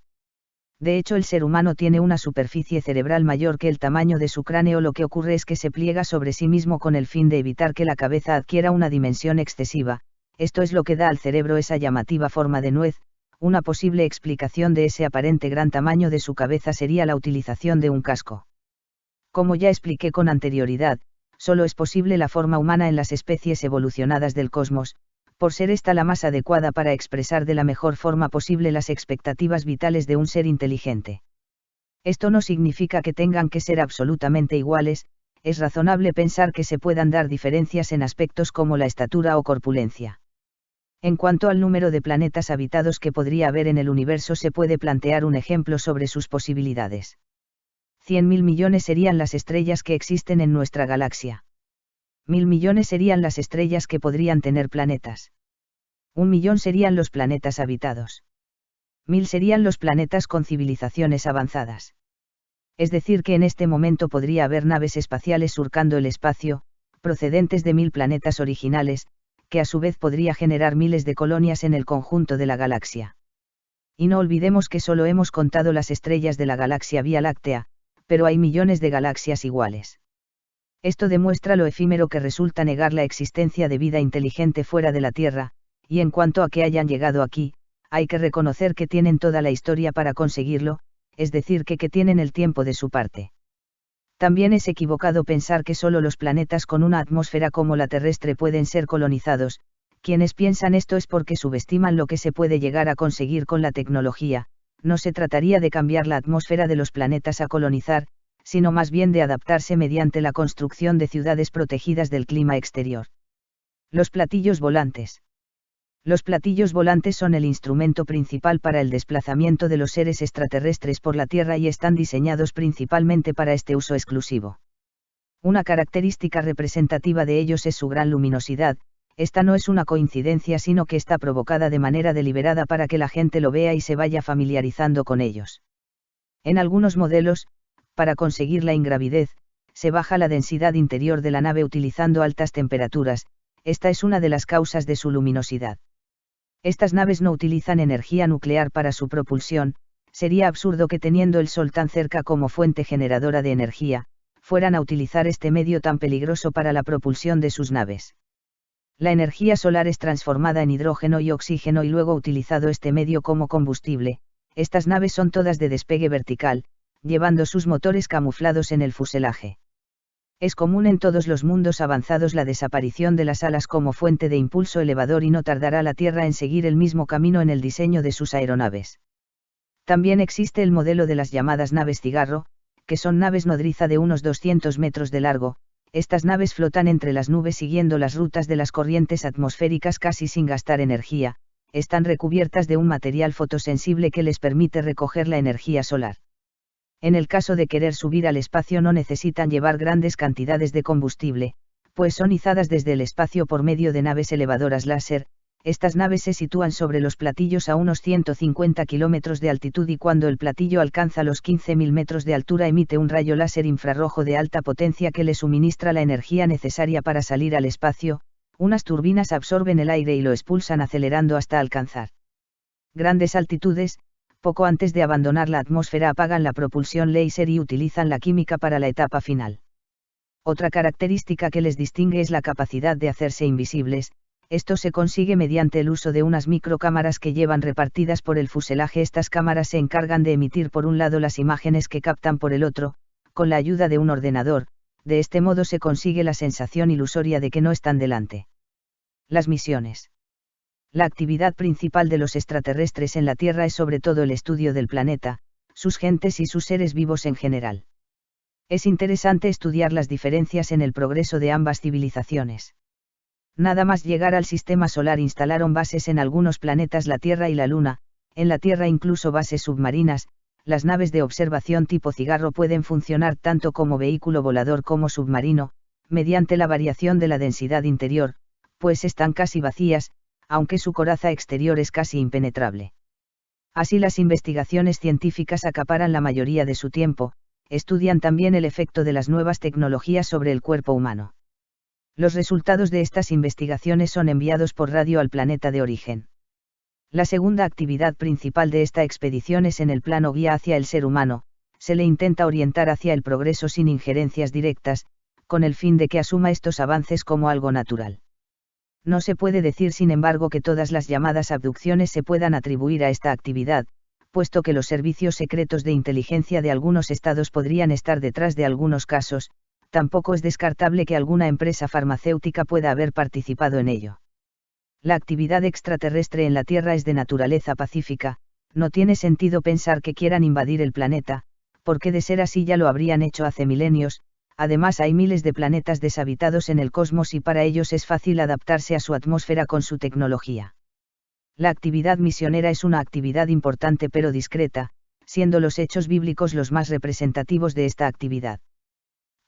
Speaker 1: De hecho, el ser humano tiene una superficie cerebral mayor que el tamaño de su cráneo. Lo que ocurre es que se pliega sobre sí mismo con el fin de evitar que la cabeza adquiera una dimensión excesiva. Esto es lo que da al cerebro esa llamativa forma de nuez. Una posible explicación de ese aparente gran tamaño de su cabeza sería la utilización de un casco. Como ya expliqué con anterioridad, solo es posible la forma humana en las especies evolucionadas del cosmos, por ser esta la más adecuada para expresar de la mejor forma posible las expectativas vitales de un ser inteligente. Esto no significa que tengan que ser absolutamente iguales. Es razonable pensar que se puedan dar diferencias en aspectos como la estatura o corpulencia. En cuanto al número de planetas habitados que podría haber en el universo, se puede plantear un ejemplo sobre sus posibilidades. 100.000 millones serían las estrellas que existen en nuestra galaxia. 1.000 millones serían las estrellas que podrían tener planetas. 1 millón serían los planetas habitados. 1.000 serían los planetas con civilizaciones avanzadas. Es decir, que en este momento podría haber naves espaciales surcando el espacio, procedentes de 1.000 planetas originales, que a su vez podría generar miles de colonias en el conjunto de la galaxia. Y no olvidemos que solo hemos contado las estrellas de la galaxia Vía Láctea, pero hay millones de galaxias iguales. Esto demuestra lo efímero que resulta negar la existencia de vida inteligente fuera de la Tierra, y en cuanto a que hayan llegado aquí, hay que reconocer que tienen toda la historia para conseguirlo, es decir, que tienen el tiempo de su parte. También es equivocado pensar que solo los planetas con una atmósfera como la terrestre pueden ser colonizados. Quienes piensan esto es porque subestiman lo que se puede llegar a conseguir con la tecnología. No se trataría de cambiar la atmósfera de los planetas a colonizar, sino más bien de adaptarse mediante la construcción de ciudades protegidas del clima exterior. Los platillos volantes. Los platillos volantes son el instrumento principal para el desplazamiento de los seres extraterrestres por la Tierra y están diseñados principalmente para este uso exclusivo. Una característica representativa de ellos es su gran luminosidad. Esta no es una coincidencia, sino que está provocada de manera deliberada para que la gente lo vea y se vaya familiarizando con ellos. En algunos modelos, para conseguir la ingravidez, se baja la densidad interior de la nave utilizando altas temperaturas. Esta es una de las causas de su luminosidad. Estas naves no utilizan energía nuclear para su propulsión. Sería absurdo que teniendo el Sol tan cerca como fuente generadora de energía, fueran a utilizar este medio tan peligroso para la propulsión de sus naves. La energía solar es transformada en hidrógeno y oxígeno y luego utilizado este medio como combustible. Estas naves son todas de despegue vertical, llevando sus motores camuflados en el fuselaje. Es común en todos los mundos avanzados la desaparición de las alas como fuente de impulso elevador y no tardará la Tierra en seguir el mismo camino en el diseño de sus aeronaves. También existe el modelo de las llamadas naves cigarro, que son naves nodriza de unos 200 metros de largo. Estas naves flotan entre las nubes siguiendo las rutas de las corrientes atmosféricas casi sin gastar energía. Están recubiertas de un material fotosensible que les permite recoger la energía solar. En el caso de querer subir al espacio no necesitan llevar grandes cantidades de combustible, pues son izadas desde el espacio por medio de naves elevadoras láser. Estas naves se sitúan sobre los platillos a unos 150 kilómetros de altitud y cuando el platillo alcanza los 15.000 metros de altura emite un rayo láser infrarrojo de alta potencia que le suministra la energía necesaria para salir al espacio. Unas turbinas absorben el aire y lo expulsan acelerando hasta alcanzar grandes altitudes. Poco antes de abandonar la atmósfera apagan la propulsión láser y utilizan la química para la etapa final. Otra característica que les distingue es la capacidad de hacerse invisibles. Esto se consigue mediante el uso de unas microcámaras que llevan repartidas por el fuselaje. Estas cámaras se encargan de emitir por un lado las imágenes que captan por el otro, con la ayuda de un ordenador. De este modo se consigue la sensación ilusoria de que no están delante. Las misiones. La actividad principal de los extraterrestres en la Tierra es sobre todo el estudio del planeta, sus gentes y sus seres vivos en general. Es interesante estudiar las diferencias en el progreso de ambas civilizaciones. Nada más llegar al sistema solar instalaron bases en algunos planetas, la Tierra y la Luna. En la Tierra incluso bases submarinas. Las naves de observación tipo cigarro pueden funcionar tanto como vehículo volador como submarino, mediante la variación de la densidad interior, pues están casi vacías, aunque su coraza exterior es casi impenetrable. Así las investigaciones científicas acaparan la mayoría de su tiempo. Estudian también el efecto de las nuevas tecnologías sobre el cuerpo humano. Los resultados de estas investigaciones son enviados por radio al planeta de origen. La segunda actividad principal de esta expedición es en el plano guía hacia el ser humano. Se le intenta orientar hacia el progreso sin injerencias directas, con el fin de que asuma estos avances como algo natural. No se puede decir, sin embargo, que todas las llamadas abducciones se puedan atribuir a esta actividad, puesto que los servicios secretos de inteligencia de algunos estados podrían estar detrás de algunos casos. Tampoco es descartable que alguna empresa farmacéutica pueda haber participado en ello. La actividad extraterrestre en la Tierra es de naturaleza pacífica. No tiene sentido pensar que quieran invadir el planeta, porque de ser así ya lo habrían hecho hace milenios. Además hay miles de planetas deshabitados en el cosmos y para ellos es fácil adaptarse a su atmósfera con su tecnología. La actividad misionera es una actividad importante pero discreta, siendo los hechos bíblicos los más representativos de esta actividad.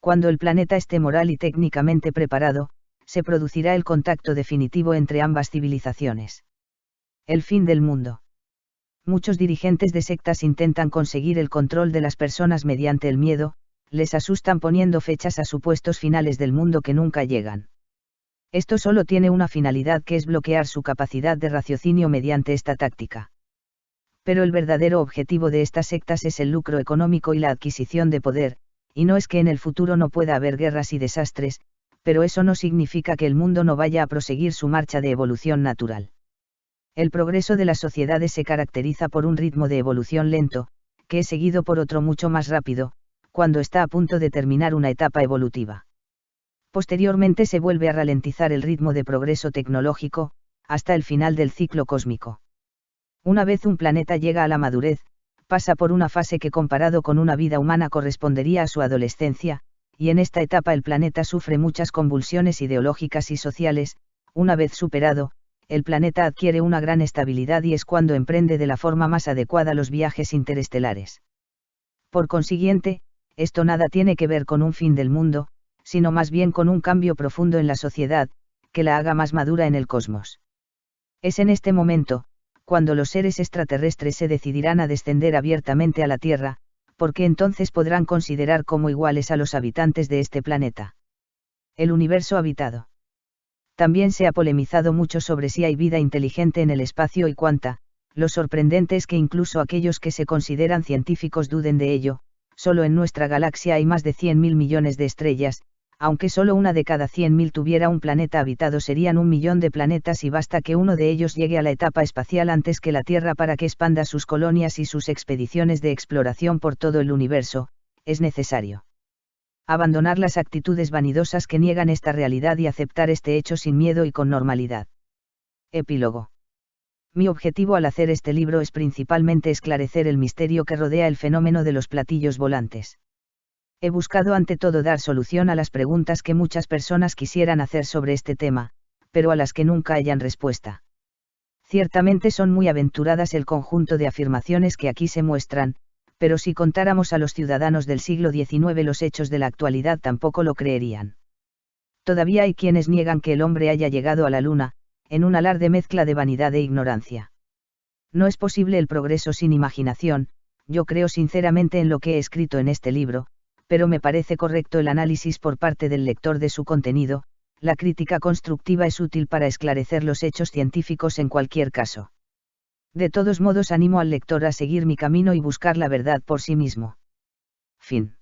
Speaker 1: Cuando el planeta esté moral y técnicamente preparado, se producirá el contacto definitivo entre ambas civilizaciones. El fin del mundo. Muchos dirigentes de sectas intentan conseguir el control de las personas mediante el miedo. Les asustan poniendo fechas a supuestos finales del mundo que nunca llegan. Esto solo tiene una finalidad, que es bloquear su capacidad de raciocinio mediante esta táctica. Pero el verdadero objetivo de estas sectas es el lucro económico y la adquisición de poder, y no es que en el futuro no pueda haber guerras y desastres, pero eso no significa que el mundo no vaya a proseguir su marcha de evolución natural. El progreso de las sociedades se caracteriza por un ritmo de evolución lento, que es seguido por otro mucho más rápido, cuando está a punto de terminar una etapa evolutiva. Posteriormente se vuelve a ralentizar el ritmo de progreso tecnológico, hasta el final del ciclo cósmico. Una vez un planeta llega a la madurez, pasa por una fase que comparado con una vida humana correspondería a su adolescencia, y en esta etapa el planeta sufre muchas convulsiones ideológicas y sociales. Una vez superado, el planeta adquiere una gran estabilidad y es cuando emprende de la forma más adecuada los viajes interestelares. Por consiguiente, esto nada tiene que ver con un fin del mundo, sino más bien con un cambio profundo en la sociedad, que la haga más madura en el cosmos. Es en este momento, cuando los seres extraterrestres se decidirán a descender abiertamente a la Tierra, porque entonces podrán considerar como iguales a los habitantes de este planeta. El universo habitado. También se ha polemizado mucho sobre si hay vida inteligente en el espacio y cuánta. Lo sorprendente es que incluso aquellos que se consideran científicos duden de ello. Solo en nuestra galaxia hay más de 100.000 millones de estrellas, aunque solo una de cada 100.000 tuviera un planeta habitado serían 1.000.000 de planetas y basta que uno de ellos llegue a la etapa espacial antes que la Tierra para que expanda sus colonias y sus expediciones de exploración por todo el universo. Es necesario abandonar las actitudes vanidosas que niegan esta realidad y aceptar este hecho sin miedo y con normalidad. Epílogo. Mi objetivo al hacer este libro es principalmente esclarecer el misterio que rodea el fenómeno de los platillos volantes. He buscado ante todo dar solución a las preguntas que muchas personas quisieran hacer sobre este tema, pero a las que nunca hayan respuesta. Ciertamente son muy aventuradas el conjunto de afirmaciones que aquí se muestran, pero si contáramos a los ciudadanos del siglo XIX los hechos de la actualidad tampoco lo creerían. Todavía hay quienes niegan que el hombre haya llegado a la luna, en un alarde mezcla de vanidad e ignorancia. No es posible el progreso sin imaginación. Yo creo sinceramente en lo que he escrito en este libro, pero me parece correcto el análisis por parte del lector de su contenido. La crítica constructiva es útil para esclarecer los hechos científicos en cualquier caso. De todos modos animo al lector a seguir mi camino y buscar la verdad por sí mismo. Fin.